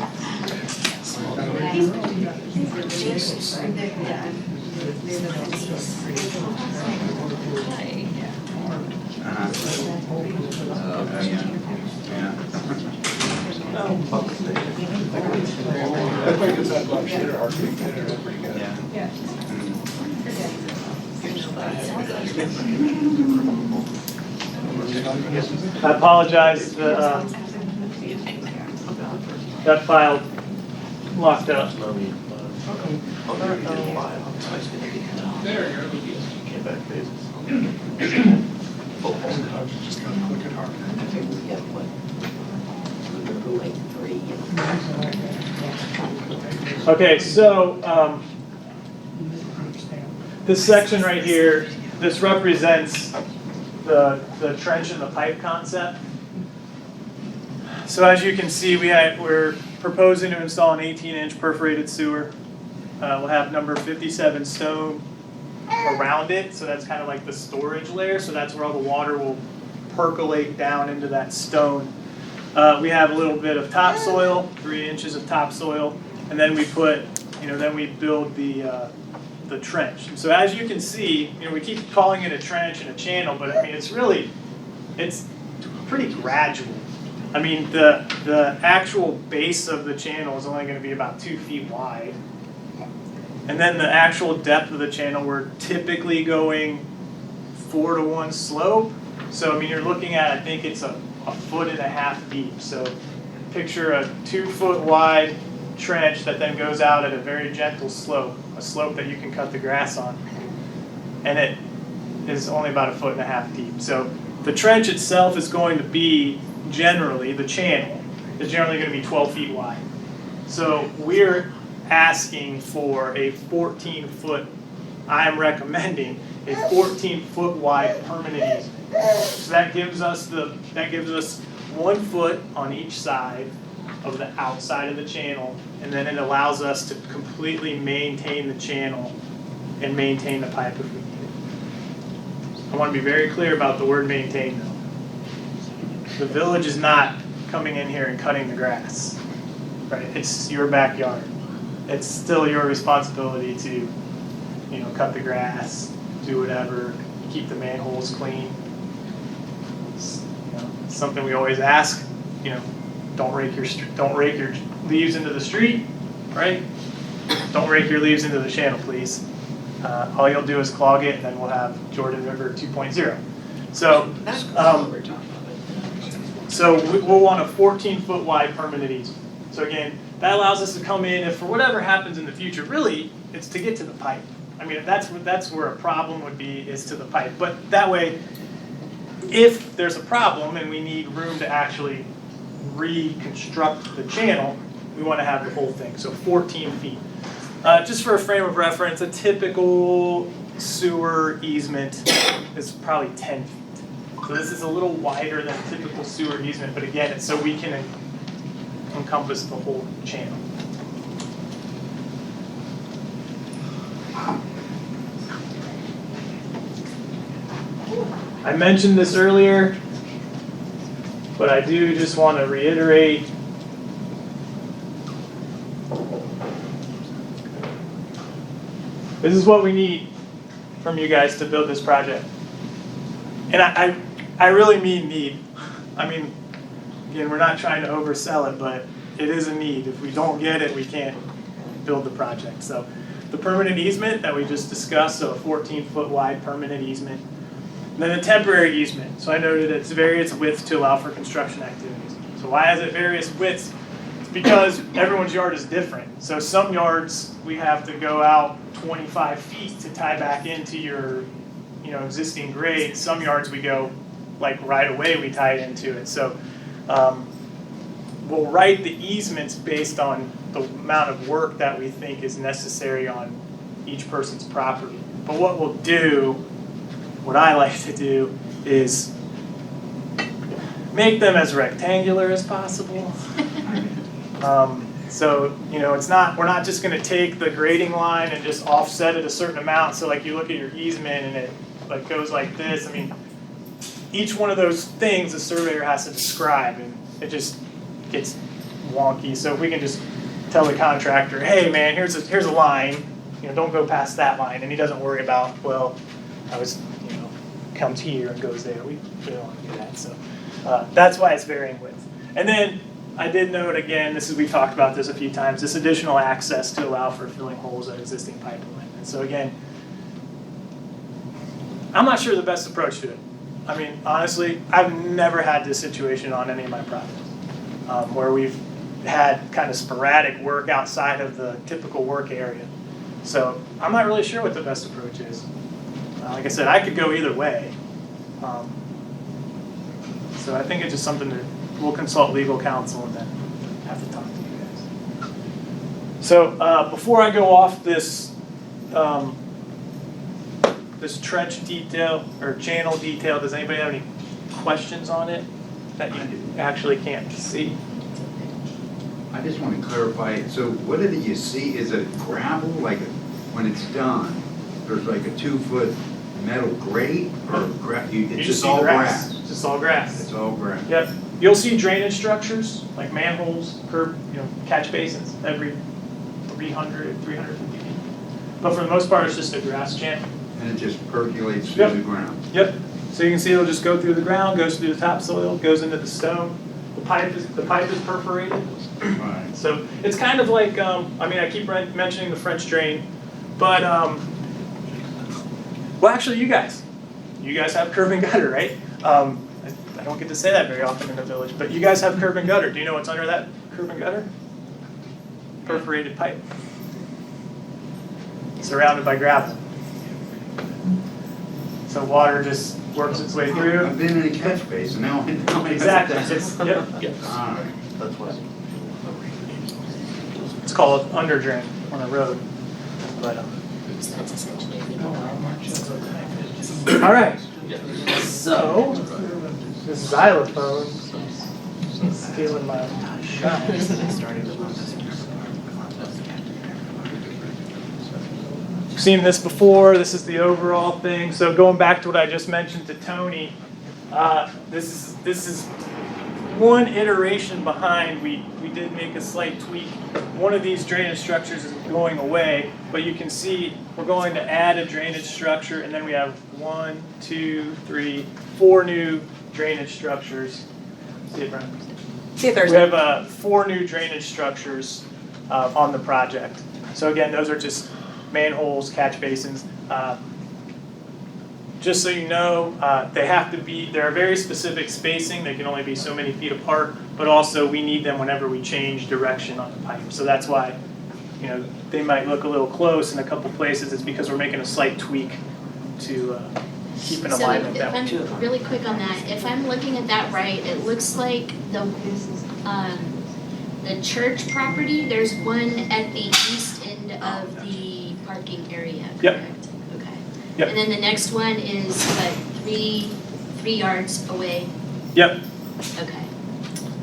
That's why it's that black shirt, hard to get it, that's pretty good. Yeah. I apologize. That file locked up. Just gotta click it hard. Okay, so this section right here, this represents the trench and the pipe concept. So as you can see, we're proposing to install an 18-inch perforated sewer. We'll have number 57 stone around it, so that's kind of like the storage layer. So that's where all the water will percolate down into that stone. We have a little bit of topsoil, 3 inches of topsoil, and then we build the trench. And so as you can see, we keep calling it a trench and a channel, but it's pretty gradual. The actual base of the channel is only going to be about 2 feet wide. And then the actual depth of the channel, we're typically going 4-to-1 slope. So you're looking at, I think it's a 1.5 feet deep. So picture a 2-foot wide trench that then goes out at a very gentle slope, a slope that you can cut the grass on. And it is only about 1.5 feet deep. So The trench itself is going to be generally, the channel is generally going to be 12 feet wide. So we're asking for a 14-foot, I'm recommending a 14-foot wide permanent easement. So that gives us 1 foot on each side of the outside of the channel, and then it allows us to completely maintain the channel and maintain the pipe if we need it. I want to be very clear about the word maintain though. The village is not coming in here and cutting the grass, right? It's your backyard. It's still your responsibility to, cut the grass, do whatever, keep the manholes clean. It's, something we always ask, don't rake your leaves into the street, right? Don't rake your leaves into the channel, please. All you'll do is clog it, and then we'll have Jordan River 2.0. So we'll want a 14-foot wide permanent easement. So again, that allows us to come in, if for whatever happens in the future, really, it's to get to the pipe. I mean, that's where a problem would be, is to the pipe. But that way, if there's a problem and we need room to actually reconstruct the channel, we want to have the whole thing, so 14 feet. Just for a frame of reference, a typical sewer easement is probably 10 feet. So this is a little wider than a typical sewer easement, but again, it's so we can encompass the whole channel. I mentioned this earlier, but I do just want to reiterate. This is what we need from you guys to build this project. And I really mean need. I mean, again, we're not trying to oversell it, but it is a need. If we don't get it, we can't build the project. So the permanent easement that we just discussed, so a 14-foot wide permanent easement. And then a temporary easement. So I noted it's various widths to allow for construction activities. So why is it various widths? It's because everyone's yard is different. So some yards we have to go out 25 feet to tie back into your existing grade. Some yards we go like right away, we tie it into it. So we'll write the easements based on the amount of work that we think is necessary on each person's property. But what we'll do, what I like to do, is make them as rectangular as possible. So we're not just going to take the grading line and just offset it a certain amount. So like you look at your easement and it like goes like this. I mean, each one of those things the surveyor has to describe, and it just gets wonky. So if we can just tell the contractor, hey man, here's a line, don't go past that line, and he doesn't worry about, well, comes here and goes there. We don't want to do that. So that's why it's varying width. And then I did note again, we've talked about this a few times, this additional access to allow for filling holes at existing pipeline. And so again, I'm not sure the best approach to it. I mean, honestly, I've never had this situation on any of my projects where we've had kind of sporadic work outside of the typical work area. So I'm not really sure what the best approach is. Like I said, I could go either way. So I think it's just something that we'll consult legal counsel and then have to talk to you guys. So before I go off this this trench detail or channel detail, does anybody have any questions on it that you actually can't see? I just want to clarify, so what did you see? Is it gravel, when it's done, there's like a 2-foot metal grate, or it's just all grass? It's just all grass. It's all grass. Yep. You'll see drainage structures like manholes, catch basins every 300, 350 feet. But for the most part, it's just a grass channel. And it just percolates through the ground? Yep. So you can see it'll just go through the ground, goes through the topsoil, goes into the stone. The pipe is perforated. Right. So it's kind of like, I keep mentioning the French drain, but, well, actually, you guys have curb and gutter, right? I don't get to say that very often in the village, but you guys have curb and gutter. Do you know what's under that curb and gutter? Perforated pipe. Surrounded by gravel. So water just works its way through. I've been in a catch basin, now I know. Exactly, it's, yep, All right. it's called under drain on a road, but, all right. So, this xylophone is stealing my shine. Seen this before, this is the overall thing. So going back to what I just mentioned to Tony, this is one iteration behind. We did make a slight tweak. One of these drainage structures is going away, but you can see we're going to add a drainage structure, and then we have 1, 2, 3, 4 new drainage structures. See it, Brian? See if there's. We have 4 new drainage structures on the project. So again, those are just manholes, catch basins. Just so you know, they're very specific spacing. They can only be so many feet apart, but also we need them whenever we change direction on the pipe. So that's why, they might look a little close in a couple places. It's because we're making a slight tweak to keep an alignment that way. So if I'm really quick on that, if I'm looking at that right, it looks like the church property, there's one at the east end of the parking area, correct? Yep. Okay. Yep. And then the next one is what, three yards away? Yep. Okay.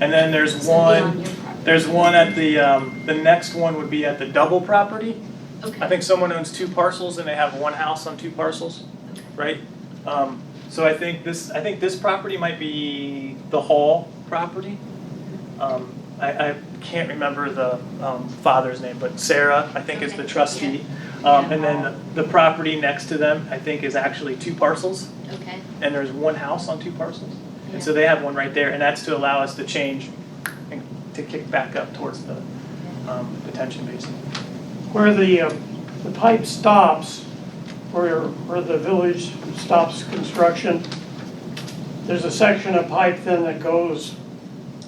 And then there's So one. beyond your property. There's one at the next one would be at the double property. Okay. I think someone owns 2 parcels and they have 1 house on 2 parcels, right? So I think this property might be the Hall property. I can't remember the father's name, but Sarah, I think, is the trustee. And then the property next to them, I think, is actually 2 parcels. Okay. And there's 1 house on 2 parcels. And so they have one right there, and that's to allow us to change and to kick back up towards the detention basin. Where the pipe stops, where the village stops construction, there's a section of pipe then that goes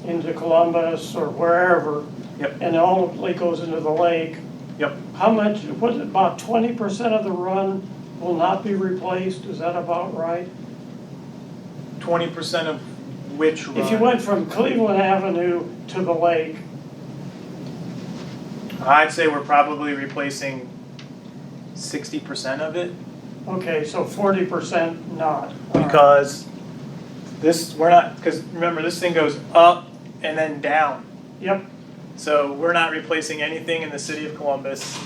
into Columbus or wherever. Yep. And ultimately goes into the lake. Yep. How much, about 20% of the run will not be replaced, is that about right? 20% of which run? If you went from Cleveland Avenue to the lake, I'd say we're probably replacing 60% of it, okay, so 40% not. because because remember, this thing goes up and then down. Yep, So we're not replacing anything in the city of Columbus.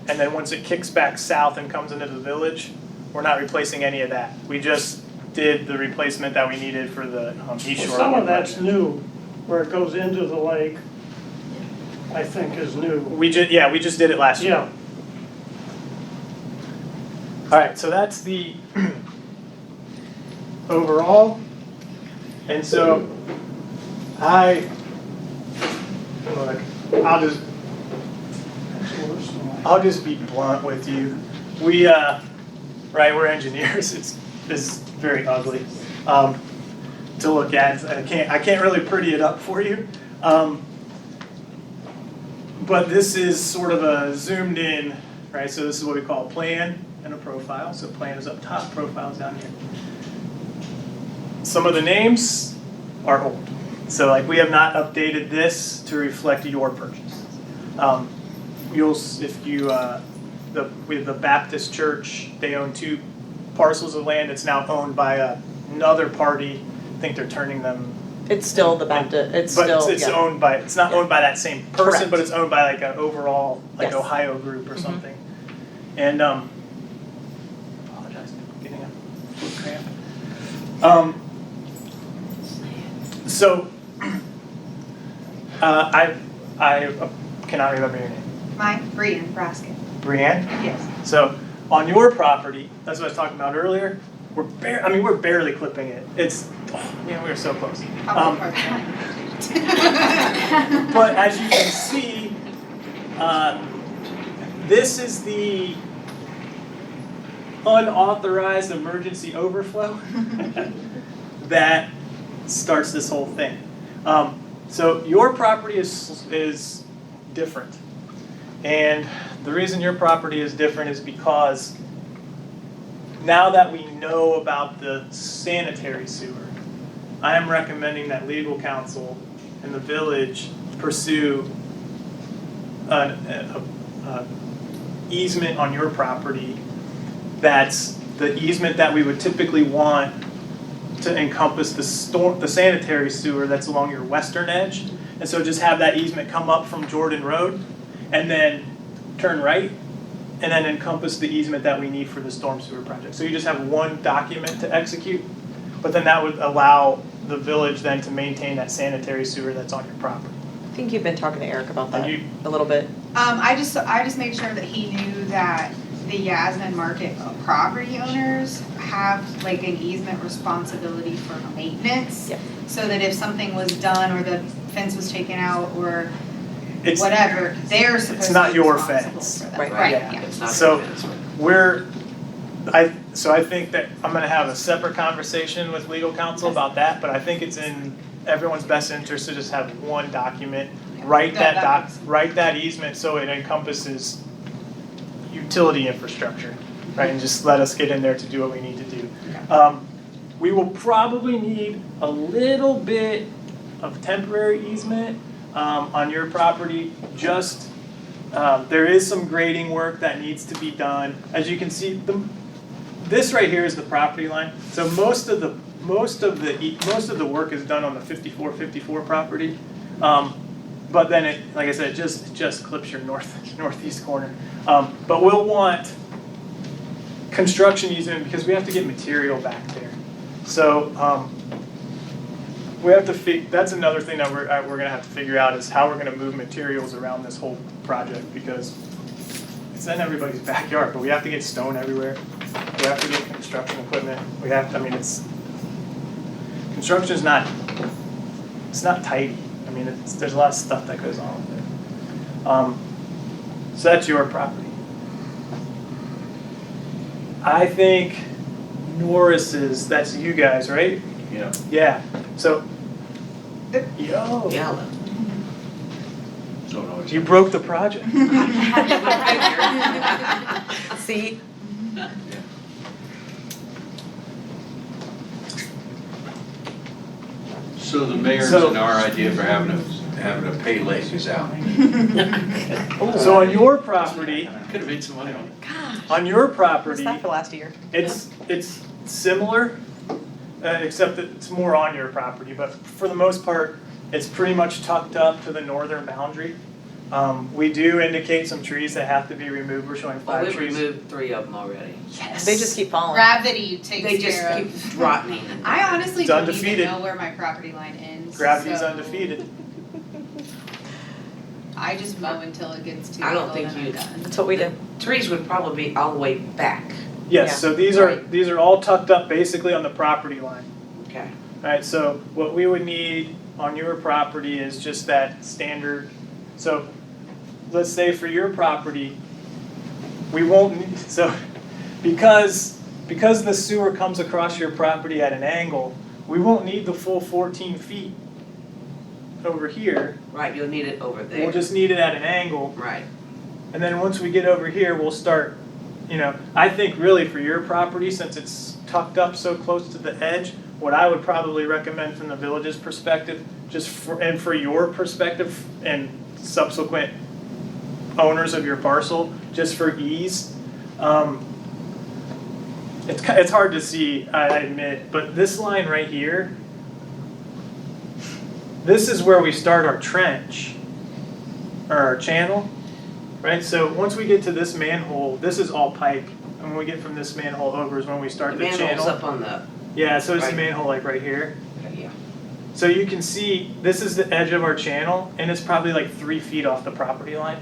And then once it kicks back south and comes into the village, we're not replacing any of that. We just did the replacement that we needed for the East Shore. some of that's new, where it goes into the lake, I think is new. We just did it last year. Yeah, All right, so that's the overall. And so I'll just be blunt with you. We're engineers. This is very ugly to look at. I can't really pretty it up for you. But this is sort of a zoomed in, right? So this is what we call a plan and a profile. So plan is up top, profile is down here. Some of the names are old. So we have not updated this to reflect your purchase. We have the Baptist Church, they own 2 parcels of land. It's now owned by another party. I think they're turning them. It's still the Baptist, it's still, But it's yeah. owned by, it's not owned by that same person, Correct. but it's owned by an overall, Yes. Ohio group or something. And, apologize for getting a foot cramp. So, I cannot remember your name. Mine, Brian Braskin. Brianne? Yes. So, on your property, that's what I was talking about earlier, we're barely clipping it. We were so close. But as you can see, this is the unauthorized emergency overflow that starts this whole thing. So your property is different. And the reason your property is different is because now that we know about the sanitary sewer, I am recommending that legal counsel and the village pursue an easement on your property that's the easement that we would typically want to encompass the sanitary sewer that's along your western edge. And so just have that easement come up from Jordan Road and then turn right and then encompass the easement that we need for the storm sewer project. So you just have one document to execute, but then that would allow the village then to maintain that sanitary sewer that's on your property. I think you've been talking to Eric about that And you- a little bit. I just made sure that he knew that the Yasmin Market property owners have like an easement responsibility for maintenance. Yep. So that if something was done or the fence was taken out or It's, whatever, they're supposed to be not your responsible fence. for that. Right. Right, Yeah. yeah. It's not So- the fence, right? I think that I'm gonna have a separate conversation with legal counsel about that, but I think it's in everyone's best interest to just have one document, write That that makes sense. write that easement so it encompasses utility infrastructure, right? And just let us get in there to do what we need to do. We will probably need a little bit of temporary easement on your property, just there is some grading work that needs to be done. As you can see, this right here is the property line. So most of the work is done on the 5454 property. But then it, like I said, just clips your northeast corner. But we'll want construction easement because we have to get material back there. So we have to that's another thing that we're gonna have to figure out is how we're gonna move materials around this whole project because it's in everybody's backyard, but we have to get stone everywhere. We have to get construction equipment. Construction's not tidy. I mean, there's a lot of stuff that goes on with it. So that's your property. I think Norris's, that's you guys, right? Yeah. Yeah, so, yo, Yeah. So no, you broke the project. See? So the mayor's So- and our idea for having a pay lake is out. So on your property, Could have made some money on it. on your What's property, that for last year? it's similar, except that it's more on your property, but for the most part, it's pretty much tucked up to the northern boundary. We do indicate some trees that have to be removed, we're showing Well, 5 we've trees. removed 3 of them already. Yes. They just keep falling. Gravity takes They just care of. keep dropping. I honestly It's don't undefeated. even know where my property line ends. Gravity's so undefeated. I just mow until it gets too I don't low think and I'm you- done. That's what we do. Trees would probably be all the way back. Yeah. Yes, so these are all tucked up basically on the property line. Okay. Alright, so what we would need on your property is just that standard, so let's say for your property, we won't, so because the sewer comes across your property at an angle, we won't need the full 14 feet over here. Right, you'll need it over there. We'll just need it at an angle, Right. and then once we get over here, we'll start, I think really for your property, since it's tucked up so close to the edge, what I would probably recommend from the village's perspective, and for your perspective and subsequent owners of your parcel, just for ease, it's hard to see, I admit, but this line right here, this is where we start our trench, or our channel, right? So once we get to this manhole, this is all pipe, and when we get from this manhole over is when we start The the manhole's channel. up on the, Yeah, so it's the right. manhole like right here. yeah. So you can see, this is the edge of our channel, and it's probably like 3 feet off the property line.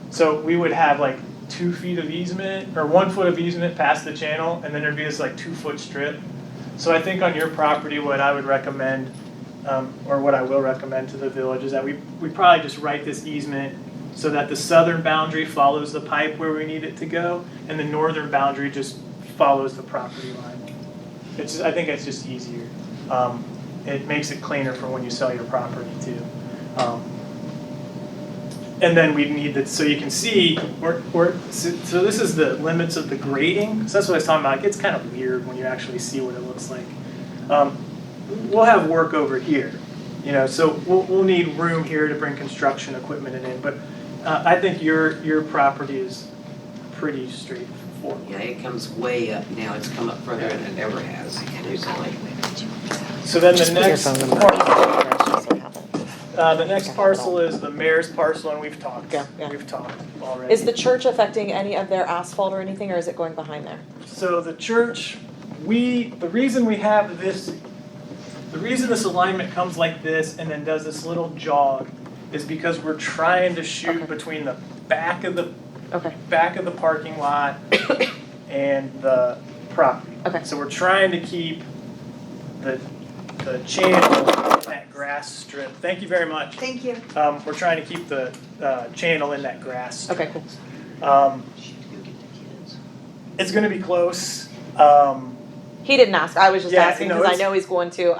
So we would have like 2 feet of easement, or 1 foot of easement past the channel, and then there'd be this like 2-foot strip. So I think on your property, what I would recommend, or what I will recommend to the village is that we probably just write this easement so that the southern boundary follows the pipe where we need it to go, and the northern boundary just follows the property line. I think it's just easier. It makes it cleaner for when you sell your property too. And then we need that, so you can see, so this is the limits of the grading. So that's what I was talking about. It gets kind of weird when you actually see what it looks like. We'll have work over here, so we'll need room here to bring construction equipment in. But I think your property is pretty straightforward. Yeah, it comes way up now. It's come up further than it ever has recently. So then the next Or- the next parcel is the mayor's parcel, and we've talked. Yeah. We've talked already. Is the church affecting any of their asphalt or anything, or is it going behind there? So the church, the reason we have this, the reason this alignment comes like this and then does this little jog is because we're trying to shoot Okay. between the back of the Okay, parking lot and the property. Okay. So we're trying to keep the channel in that grass strip. Thank you very much. Thank you. We're trying to keep the channel in that grass strip. okay, cool. It's gonna be close. He didn't ask, I was just Yeah, asking no, because I it's- know he's going to,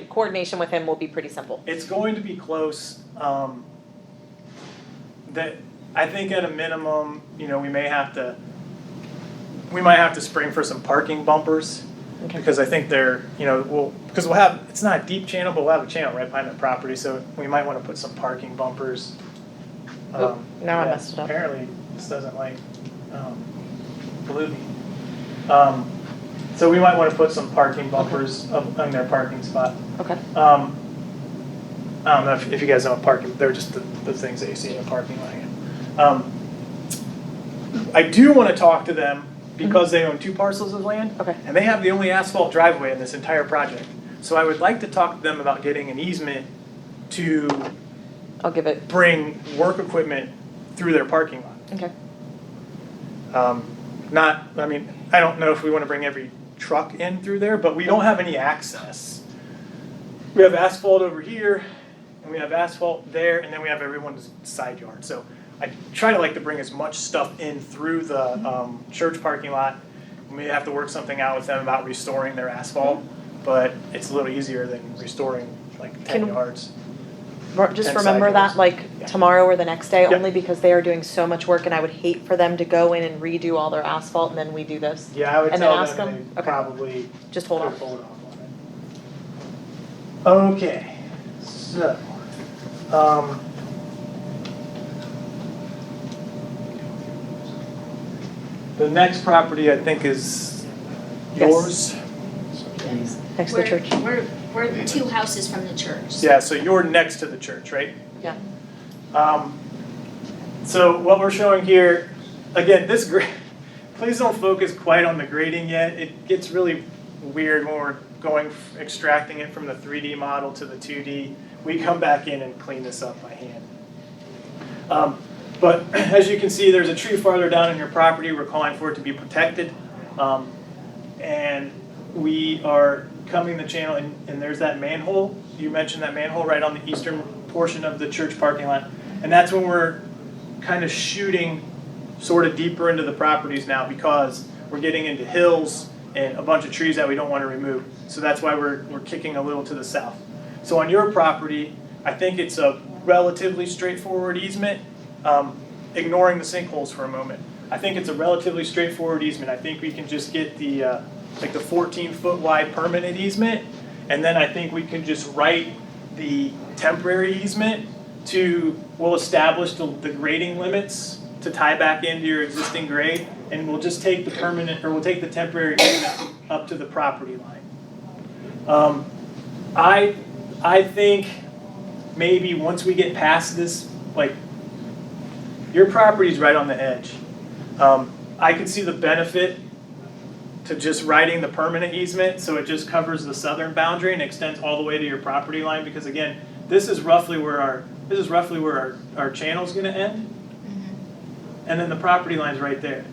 coordination with him will be pretty simple. It's going to be close. That I think at a minimum, we might have to spring for some parking bumpers. Okay. Because I think they're, because we'll have, it's not a deep channel, but we'll have a channel right behind the property, so we might want to put some parking bumpers. Oh, now I yeah, messed it up. Apparently, this doesn't like Bluey. So we might want to put some parking bumpers up on their parking spot. Okay, I don't know if you guys know what parking, they're just the things that you see in a parking lot. I do want to talk to them because they own 2 parcels of land. Okay. And they have the only asphalt driveway in this entire project. So I would like to talk to them about getting an easement to I'll give it, bring work equipment through their parking lot. okay. I don't know if we want to bring every truck in through there, but we don't have any access. We have asphalt over here, and we have asphalt there, and then we have everyone's side yard. So I try to bring as much stuff in through the church parking lot. We may have to work something out with them about restoring their asphalt, but it's a little easier than restoring 10 Can- yards. Just And remember side that, yards. Yeah. tomorrow or the next day, Yeah. only because they are doing so much work and I would hate for them to go in and redo all their asphalt and then we do this. Yeah, I would And then tell ask them them? they Okay. probably Just hold could on. hold on it. Okay, so, the next property I think is Yes. yours. Next to the church. We're 2 houses from the church. Yeah, so you're next to the church, right? Yeah. So what we're showing here, again, please don't focus quite on the grading yet. It gets really weird when we're extracting it from the 3D model to the 2D. We come back in and clean this up by hand. But as you can see, there's a tree farther down in your property. We're calling for it to be protected. And we are coming the channel, and there's that manhole. You mentioned that manhole right on the eastern portion of the church parking lot. And that's when we're kind of shooting sort of deeper into the properties now because we're getting into hills and a bunch of trees that we don't want to remove. So that's why we're kicking a little to the south. So on your property, I think it's a relatively straightforward easement, ignoring the sinkholes for a moment. I think it's a relatively straightforward easement. I think we can just get the 14-foot wide permanent easement, and then I think we can just write the temporary easement we'll establish the grading limits to tie back into your existing grade, and we'll just take we'll take the temporary easement up to the property line. I think maybe once we get past this, your property's right on the edge. I could see the benefit to just writing the permanent easement so it just covers the southern boundary and extends all the way to your property line, because again, this is roughly where our channel's gonna end. And then the property line's right there.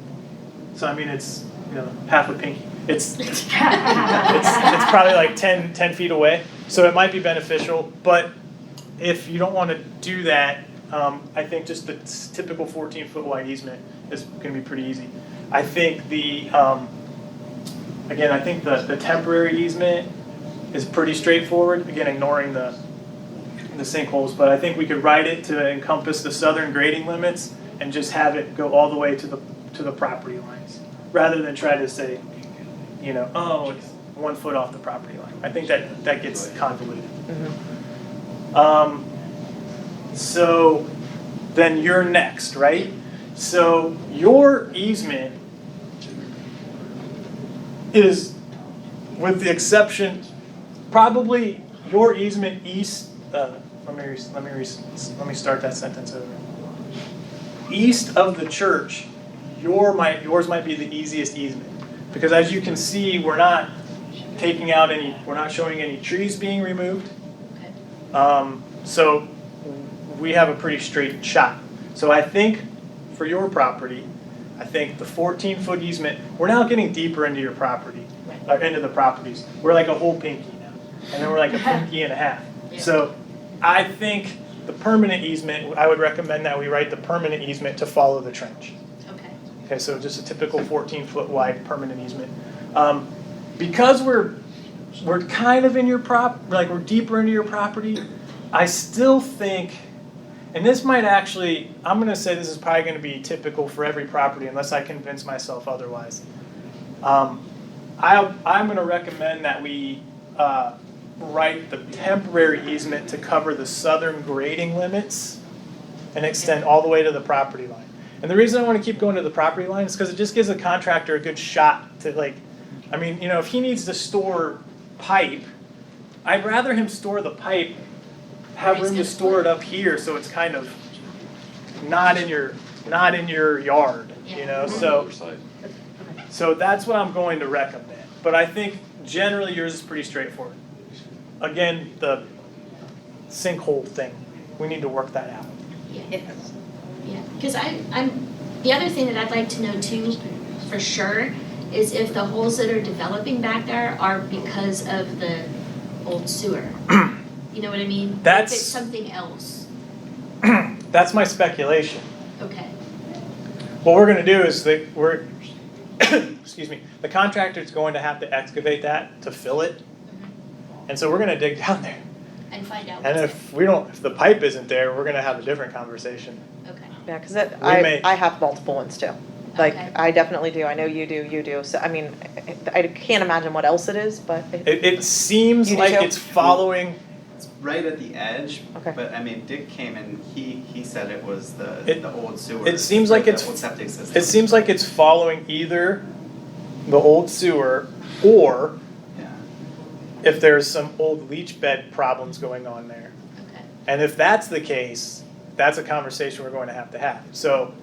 So I mean, it's half a pinky. It's probably 10 feet away. So it might be beneficial, but if you don't want to do that, I think just the typical 14-foot wide easement is going to be pretty easy. I think the temporary easement is pretty straightforward. Again, ignoring the the sinkholes, but I think we could write it to encompass the southern grading limits and just have it go all the way to the property lines, rather than try to say, you know, oh, it's 1 foot off the property line. I think that gets convoluted. So then you're next, right? So your easement is, with the exception, probably your easement east, let me start that sentence over. East of the church, yours might be the easiest easement. Because as you can see, we're not showing any trees being removed. So we have a pretty straight shot. So I think for your property, I think the 14-foot easement, we're now getting deeper into your property, into the properties. We're like a whole pinky now. And then we're like a pinky and a half. So I think the permanent easement, I would recommend that we write the permanent easement to follow the trench. Okay, so just a typical 14-foot wide permanent easement. Because we're kind of in your we're deeper into your property, I still think, and this might actually, I'm going to say this is probably going to be typical for every property unless I convince myself otherwise. I'm going to recommend that we write the temporary easement to cover the southern grading limits and extend all the way to the property line. And the reason I want to keep going to the property line is because it just gives the contractor a good shot to, like, I mean, you know, if he needs to store pipe, I'd rather him store the pipe, have room to store it up here so it's kind of not in your yard, you know? So that's what I'm going to recommend. But I think generally yours is pretty straightforward. Again, the sinkhole thing, we need to work that out. Yeah, because the other thing that I'd like to know too, for sure, is if the holes that are developing back there are because of the old sewer. You know what I mean? If it's something else. That's my speculation. Okay. What we're going to do is excuse me, the contractor's going to have to excavate that to fill it. And so we're going to dig down there. And find out And what's if the pipe isn't there, we're going to have a different conversation. Okay. Yeah, because I have multiple ones too. Like, Okay. I definitely do. I know you do. So, I mean, I can't imagine what else it is, but. It seems You do like too? it's following. It's right at the edge, Okay. but I mean, Dick came and he said it was the old sewer. It seems like the it's old septic system. It seems like it's following either the old sewer or if there's some old leach bed problems going on there. Okay. And if that's the case, that's a conversation we're going to have. So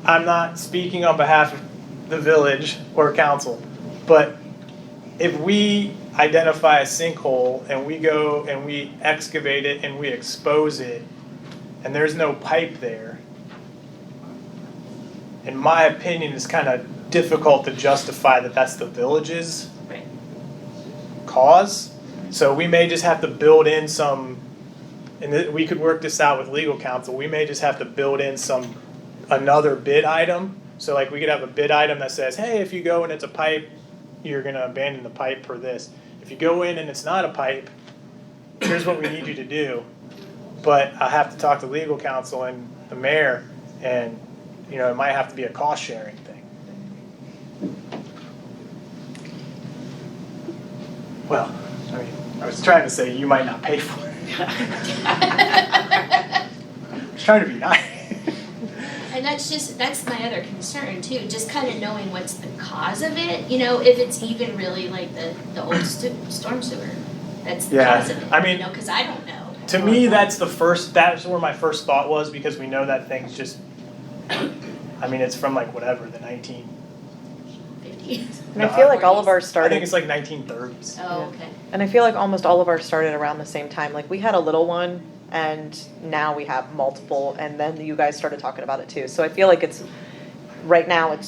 I'm not speaking on behalf of the village or council, but if we identify a sinkhole and we go and we excavate it and we expose it and there's no pipe there, in my opinion, it's kind of difficult to justify that that's the village's cause. So we may just have to build in some, and we could work this out with legal counsel, we may just have to build in another bid item. So like we could have a bid item that says, hey, if you go and it's a pipe, you're gonna abandon the pipe for this. If you go in and it's not a pipe, here's what we need you to do. But I have to talk to legal counsel and the mayor, and you know, it might have to be a cost sharing thing. Well, I mean, I was trying to say you might not pay for it. I was trying to be nice. And that's my other concern too, just kind of knowing what's the cause of it, you know, if it's even really like the old storm sewer, that's the cause of it, I mean, you know, because I don't know. To me, that's where my first thought was, because we know that thing's just, I mean, it's from like whatever, the 1950s. And I feel like all of ours I started. think it's like 1930s. Oh, okay. And I feel like almost all of ours started around the same time. Like, we had a little one, and now we have multiple, and then you guys started talking about it too. So I feel like it's, right now,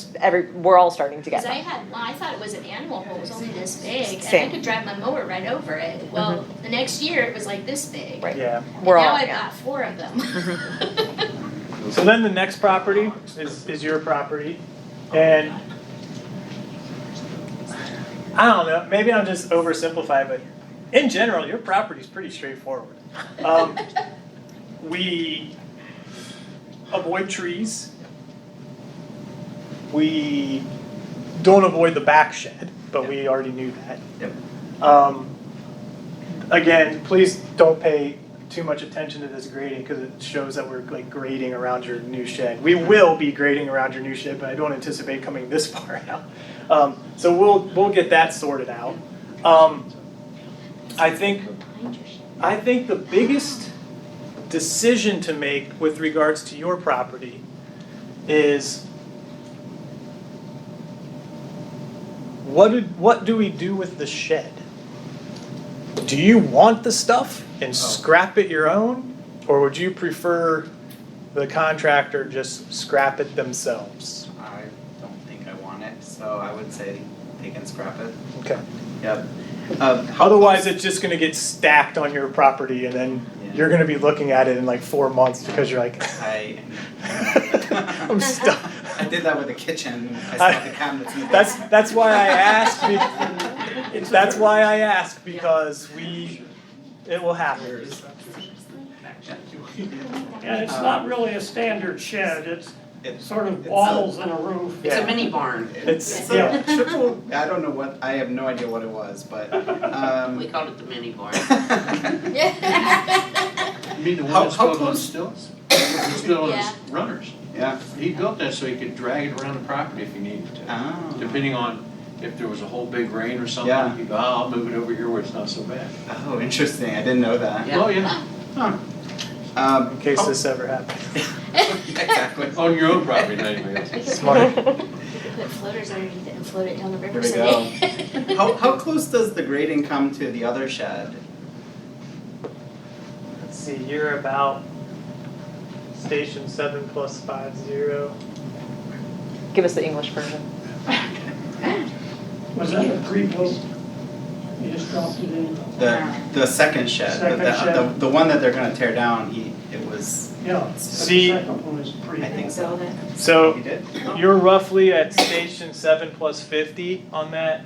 we're all starting to get Because them. I thought it was an animal hole, it was only this big, and Same. I could drive my mower right over it. Well, the next year it was like this big. Right. Yeah. And We're now all, I've yeah. got 4 of them. So then the next property is your property, and I don't know, maybe I'm just oversimplifying, but in general, your property's pretty straightforward. We avoid trees. We don't avoid the back shed, but we already knew that. Yep. Again, please don't pay too much attention to this grading because it shows that we're like grading around your new shed. We will be grading around your new shed, but I don't anticipate coming this far out. So we'll get that sorted out. I think the biggest decision to make with regards to your property is what do we do with the shed? Do you want the stuff and scrap it your own, or would you prefer the contractor just scrap it themselves? I don't think I want it, so I would say they can scrap it. Okay. Yep. Otherwise, it's just going to get stacked on your property, and then you're going to be looking at it in like 4 months because you're like, I'm stuck. I did that with the kitchen. I saw the cabinets. In the That's why I asked. That's why I ask because it will happen. Yeah, it's not really a standard shed, it's sort of it's walls and a roof. It's a mini barn. It's a triple. I don't know what. I have no idea what it was, but. We called it the mini barn. You mean the one How that's built on close? stilts? It's built on Yeah. runners. Yeah. He built that so he could drag it around the property if he needed to. Oh. Depending on if there was a whole big rain or something, Yeah. you go, I'll move it over here where it's not so bad. Oh, interesting. I didn't know that. Yeah. Oh, yeah. Huh. in case this ever happens. Exactly. On your own property, not anybody else. We could Smart. put floaters underneath it and float it down the river There we someday. How close does the grading come to the other shed? Let's see, you're about station 7 plus 50. Give us the English version. Was that a pre-built? You just dropped it in? The second shed, Second shed. the one that they're gonna tear down. It was. Yeah. but See- The second one is pre. I think so. So You did? you're roughly at station 7 plus 50 on that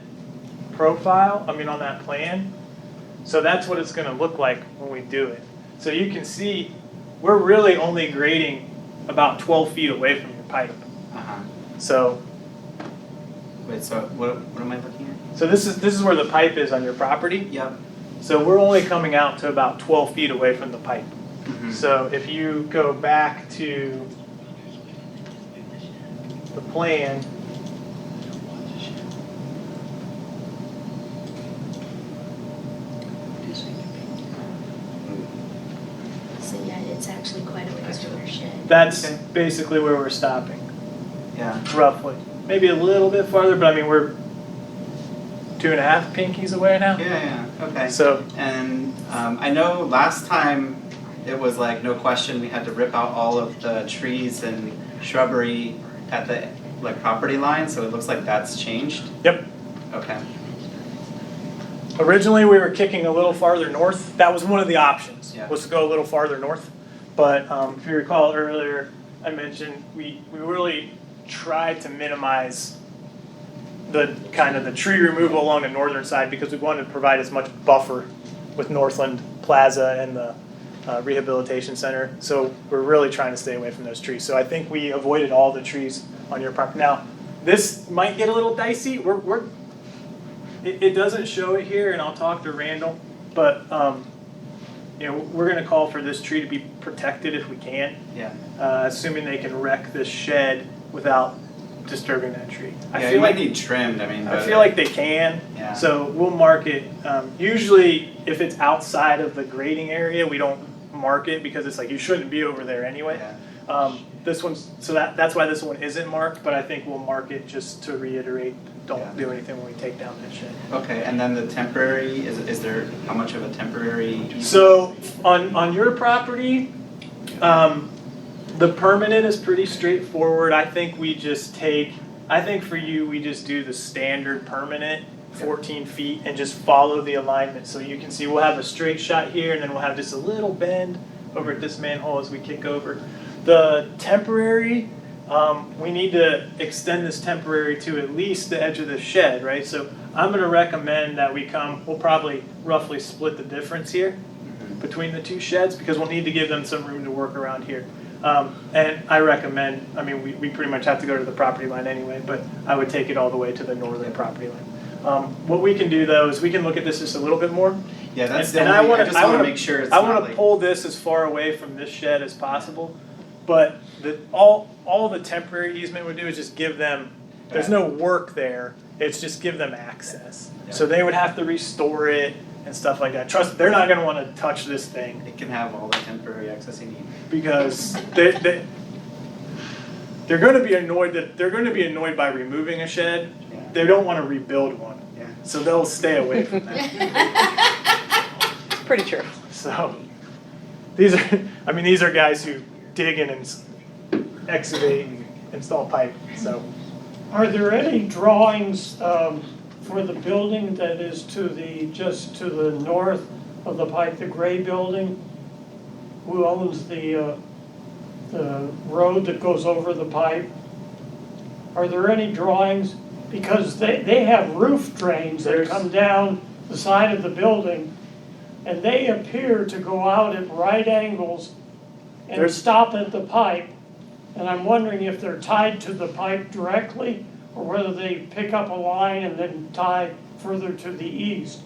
profile, on that plan. So that's what it's gonna look like when we do it. So you can see, we're really only grading about 12 feet away from your pipe. Uh-huh. So, Wait, so what am I looking at? so this is where the pipe is on your property. Yep. So we're only coming out to about 12 feet away from the pipe. Mhm. So if you go back to the plan, So yeah, it's actually quite a ways from our shed. that's Okay. basically where we're stopping, Yeah. roughly. Maybe a little bit farther, but we're 2.5 pinkies away now. Yeah. Okay. So, And I know last time it was like no question we had to rip out all of the trees and shrubbery at the property line. So it looks like that's changed. yep. Okay. Originally, we were kicking a little farther north. That was one of the options, Yeah. was to go a little farther north. But if you recall earlier, I mentioned we really tried to minimize the kind of the tree removal along the northern side because we wanted to provide as much buffer with Northland Plaza and the rehabilitation center. So we're really trying to stay away from those trees. So I think we avoided all the trees on your property. Now, this might get a little dicey. It doesn't show it here, and I'll talk to Randall, but we're going to call for this tree to be protected if we can, Yeah. assuming they can wreck this shed without disturbing that tree. Yeah. You might need trimmed. I mean. I feel like they can, Yeah. so we'll mark it. Usually, if it's outside of the grading area, we don't mark it because it's like you shouldn't be over there anyway. Yeah. This one's so that's why this one isn't marked, but I think we'll mark it just to reiterate. Don't Yeah. do anything when we take down that shed. Okay. And then the temporary is there how much of a temporary? So on your property, the permanent is pretty straightforward. I think for you, we just do the standard permanent, 14 feet, and just follow the alignment. So you can see we'll have a straight shot here, and then we'll have just a little bend over at this manhole as we kick over. The temporary, we need to extend this temporary to at least the edge of the shed, right? So I'm gonna recommend that we'll probably roughly split the difference here between the two sheds, because we'll need to give them some room to work around here. And I recommend, I mean, we pretty much have to go to the property line anyway, but I would take it all the way to the northern property line. What we can do though is we can look at this just a little bit more. Yeah, that's And the I only, wanna- I just I wanna wanna- make sure it's I not wanna like. pull this as far away from this shed as possible, but all the temporary easement would do is just give them, there's no work there, it's just give them access. So they would have to restore it and stuff like that. Trust, they're not gonna wanna touch this thing, It can have all the temporary access you need. because they're gonna be annoyed by removing a shed, Yeah. they don't wanna rebuild one. Yeah. So they'll stay away from that. It's pretty true. So, these are guys who dig in and excavate and install pipe, so. Are there any drawings for the building that is just to the north of the pipe, the gray building? Who owns the road that goes over the pipe? Are there any drawings? Because they have roof drains that There's- come down the side of the building, and they appear to go out at right angles and There's- stop at the pipe. And I'm wondering if they're tied to the pipe directly, or whether they pick up a line and then tie further to the east.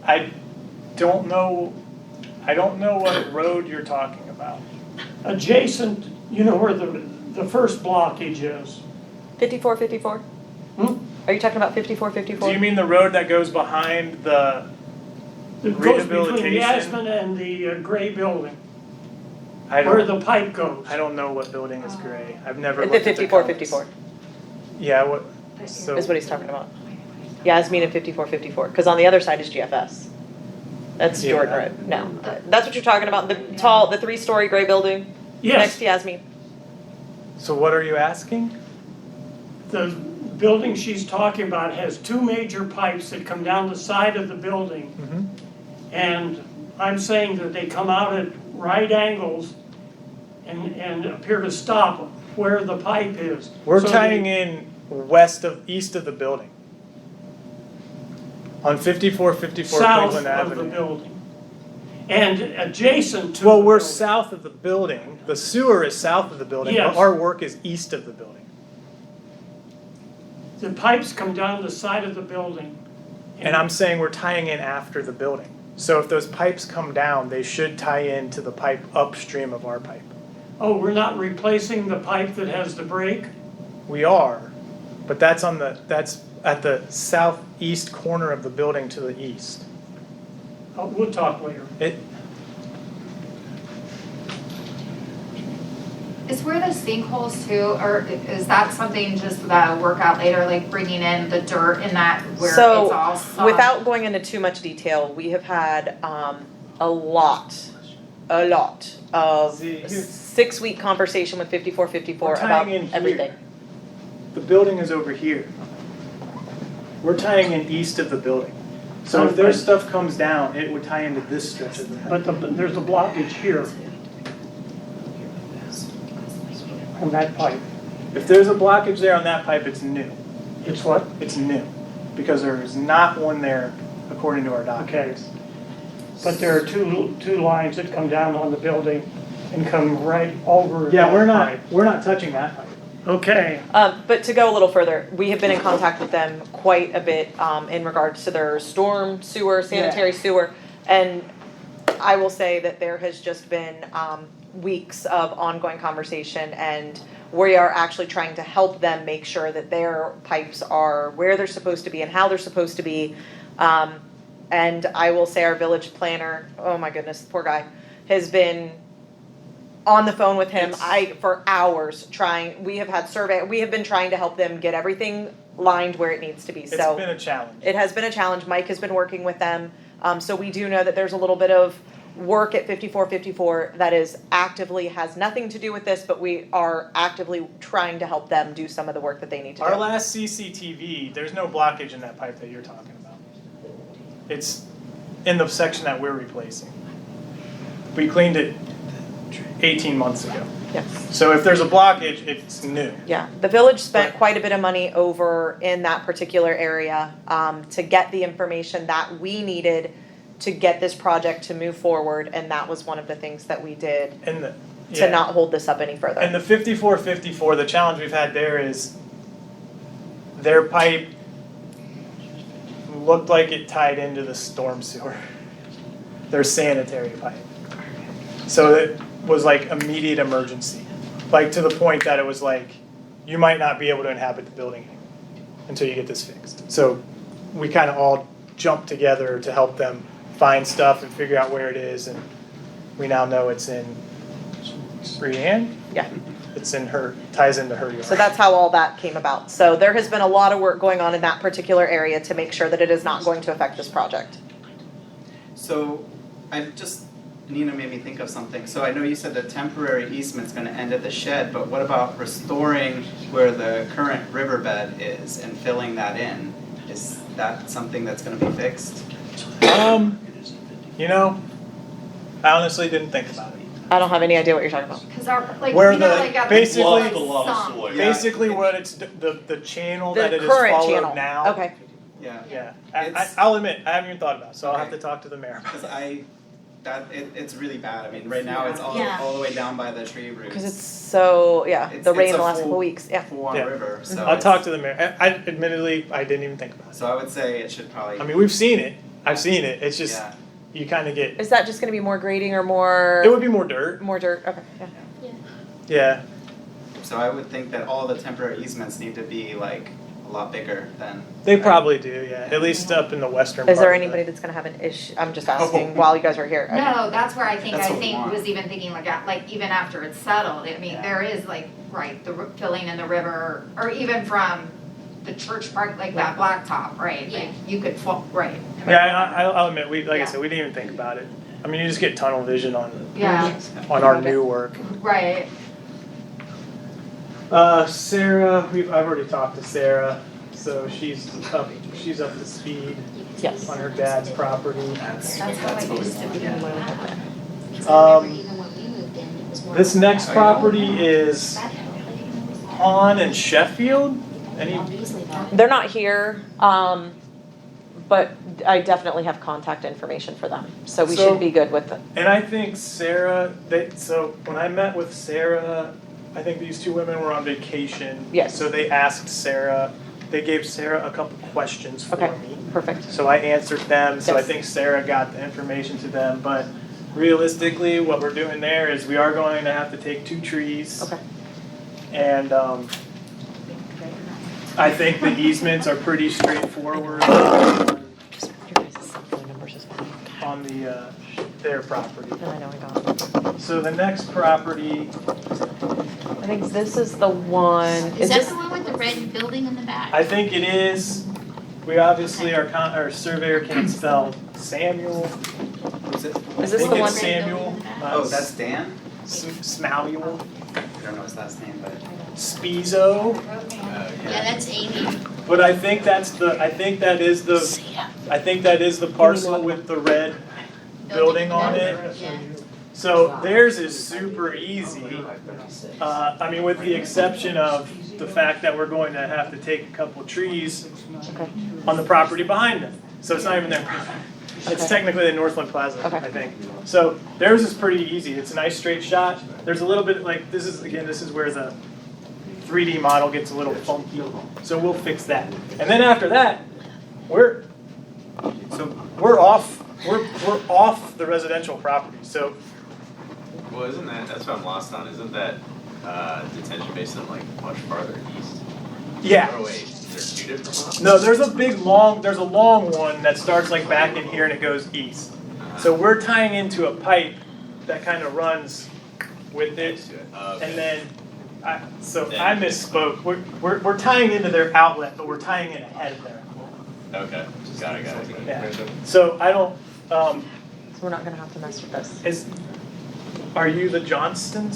I don't know what road you're talking about. Adjacent, you know where the first blockage is. 5454? Hmm? Are you talking about 5454? Do you mean the road that goes behind the, It goes between Rehabilitation? Yasmin and the gray building, I where don't, the pipe goes. I don't know what building is gray. I've never The looked at the 5454 colors. Yeah, what, so. is what he's talking about. Yasmin and 5454, because on the other side is GFS. That's Yeah. Jordan Road. No, that's what you're talking about, the 3-story gray building next Yes, to Yasmin. So what are you asking? the building she's talking about has two major pipes that come down the side of the building. Mhm. And I'm saying that they come out at right angles and appear to stop where the pipe is. We're So they- tying in east of the building. On 5454 South Cleveland of the Avenue. building. And adjacent to. Well, the we're building. south of the building. The sewer is south of the building, but Yes. our work is east of the building. The pipes come down the side of the building. And I'm saying we're tying in after the building. So if those pipes come down, they should tie into the pipe upstream of our pipe. Oh, we're not replacing the pipe that has the break? We are, but that's at the southeast corner of the building to the east. We'll talk later. Is where the sinkholes too, or is that something just that work out later, like bringing in the dirt in that where it's all So, soft? without going into too much detail, we have had a lot of See, here- 6-week conversation with 5454 We're about tying in here. everything. The building is over here. We're tying in east of the building. So if their stuff comes down, it would tie into this stretch of the pipe. But there's a blockage here. On that pipe. If there's a blockage there on that pipe, it's new. It's what? It's new, because there is not one there according to our Okay. documents. But there are two lines that come down on the building and come right over. Yeah, that pipe. we're not touching that pipe. Okay, But to go a little further, we have been in contact with them quite a bit in regards to their storm sewer, sanitary sewer. And I will say that there has just been weeks of ongoing conversation, and we are actually trying to help them make sure that their pipes are where they're supposed to be and how they're supposed to be. And I will say our village planner, oh my goodness, poor guy, has been on the phone with him for hours trying. We have been trying to help them get everything lined where it needs to be. It's So been a challenge. it has been a challenge. Mike has been working with them. So we do know that there's a little bit of work at 5454 that has nothing to do with this, but we are actively trying to help them do some of the work that they need to Our do. last CCTV, there's no blockage in that pipe that you're talking about. It's in the section that we're replacing. We cleaned it 18 months ago. Yes. So if there's a blockage, it's new. Yeah, the village spent Right. quite a bit of money over in that particular area to get the information that we needed to get this project to move forward, and that was one of the things that we did And the, to yeah. not hold this up any further. And the 5454, the challenge we've had there is their pipe looked like it tied into the storm sewer, their sanitary pipe. So it was like immediate emergency, like to the point that it was like, you might not be able to inhabit the building until you get this fixed. So we kind of all jumped together to help them find stuff and figure out where it is, and we now know it's in Brianne? Yeah. It's in her, ties into her yard. So that's how all that came about. So there has been a lot of work going on in that particular area to make sure that it is not going to affect this project. So Nina made me think of something. So I know you said the temporary easement's gonna end at the shed, but what about restoring where the current riverbed is and filling that in? Is that something that's gonna be fixed? You know, I honestly didn't think about it. I don't have any idea what you're talking about. Cause our, like, Where you know, the- like at basically- the, like, Lost a lot of sump. soil. Basically what it's, the channel that The it is current followed channel. now. Okay. Yeah. Yeah, It's- I'll admit, I haven't even thought about it, so I'll have Okay. to talk to the mayor about Cause it. it's really bad. I mean, right now it's Yeah. all the way down by the tree roots. Because it's so, yeah, It's- the rain it's a the last full- couple weeks, yeah. full-on Yeah. river, so I'll it's- talk to the mayor. I admittedly, I didn't even think about it. So I would say it should probably. I mean, we've seen it, I've seen it, it's just, Yeah. you kinda get, Is that just gonna be more grading or more? it would be more dirt, More dirt, okay, yeah. yeah. So I would think that all the temporary easements need to be like a lot bigger than. They probably do, yeah, at least up in the western part Is there of it. anybody that's gonna have an issue? I'm just asking while you guys are here. Okay. No, that's where I think, That's what we want. was even thinking like even after it's settled, I mean, Yeah. there is like, right, the filling in the river, or even from the church park, like that blacktop, right, like you could fall, right. Yeah, I'll admit, like I Yeah. said, we didn't even think about it. I mean, you just get tunnel vision on Yeah, our new work. right, Sarah, I've already talked to Sarah, so she's up to speed Yes. on her dad's property. that's how I used to be. Even when we moved in, it was more. This next property is That helped. Han and Sheffield. Any, Easily that. They're not here, but I definitely have contact information for them, so we So- should be good with it. and I think Sarah, so when I met with Sarah, I think these two women were on vacation. Yes. So they asked Sarah, they gave Sarah a couple questions for Okay, me. perfect. So I answered them, so I Yes. think Sarah got the information to them, but realistically, what we're doing there is we are going to have to take 2 trees. Okay. And, I think the easements are pretty straightforward Just your guys' cell phone numbers is fine. on the, their property. No, I know, I got it. So the next property, I think this is the one, Is is that this, the one with the red building in the back? I think it is, we obviously, our surveyor can't spell Samuel. Who's it? is this I the think one? it's Samuel, not Oh, that's Dan? Smaluel, I don't know his last name, but. Spizo. Yeah, that's Amy. But I think that is the parcel with the red building on it. Yeah. So theirs is super easy. I mean, with the exception of the fact that we're going to have to take a couple trees Okay. on the property behind them. So it's not even their property. It's Okay. technically the Northland Plaza, Okay. I think. So theirs is pretty easy. It's a nice straight shot. There's a little bit, like, this is where the 3D model gets a little funky. So we'll fix that. And then after that, we're off the residential property. So Well, that's what I'm lost on, isn't that detention basin like much farther east? yeah. Oh wait, there's 2 different ones? No, there's a long one that starts like back in here and it goes east. So we're tying into a pipe that kind of runs with it, and then, I misspoke. We're tying into their outlet, but we're tying in ahead of their outlet. Okay, got it. Yeah. So I don't, So we're not gonna have to mess with this. are you the Johnstons?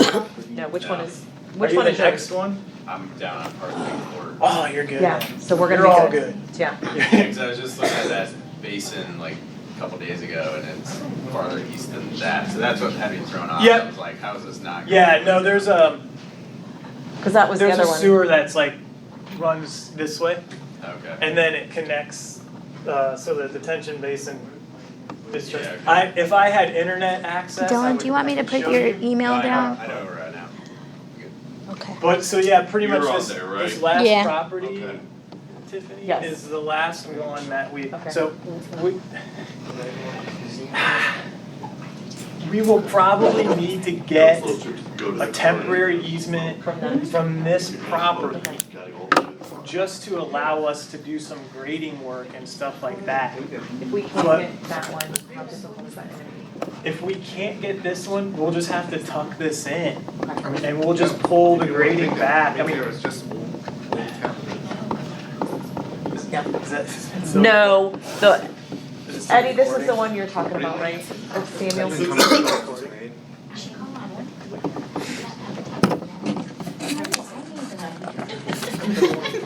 No, which one is, Are which you one the is next yours? one? I'm down on part 3/4. Oh, you're good. Yeah, so we're gonna You're be all good. Yeah. Because I was just looking at that basin like a couple days ago, and it's farther east than that, so that's what had me thrown off. Yep. I was like, how is this not? Yeah, no, there's a, Cause that was the there's other a one. sewer that's like, runs this way, Okay. and then it connects, so the detention basin is just, Yeah, okay. if I had internet access, I Dylan, would do you want me to put show your you. email down? I know right now. Okay. But, so yeah, pretty You're much on this, there, right? this last Yeah. property, Okay. Tiffany, Yes. is the last one that we, Okay. so we will probably need to get a temporary easement from this property just to allow us to do some grading work and stuff like that. If we can't But- get that one, how difficult is that gonna be? If we can't get this one, we'll just have to tuck this in and we'll just pull the grading back. I mean, It was just is that, so- No, Eddie, this is the one you're talking about, right? Of Samuel?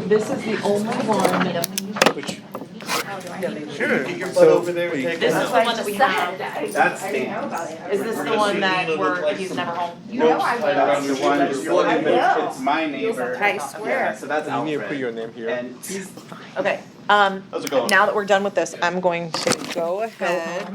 This is the only one. Sure, get your butt So- over there and take This it is out. the one that we have. That's the. Is this the one that where he's never home? You know I That's will. the one, I will. it's my neighbor. I swear. Yeah, so that's Alfred. You need to put your name here. And he's, Okay, how's it going? now that we're done with this, I'm going to go ahead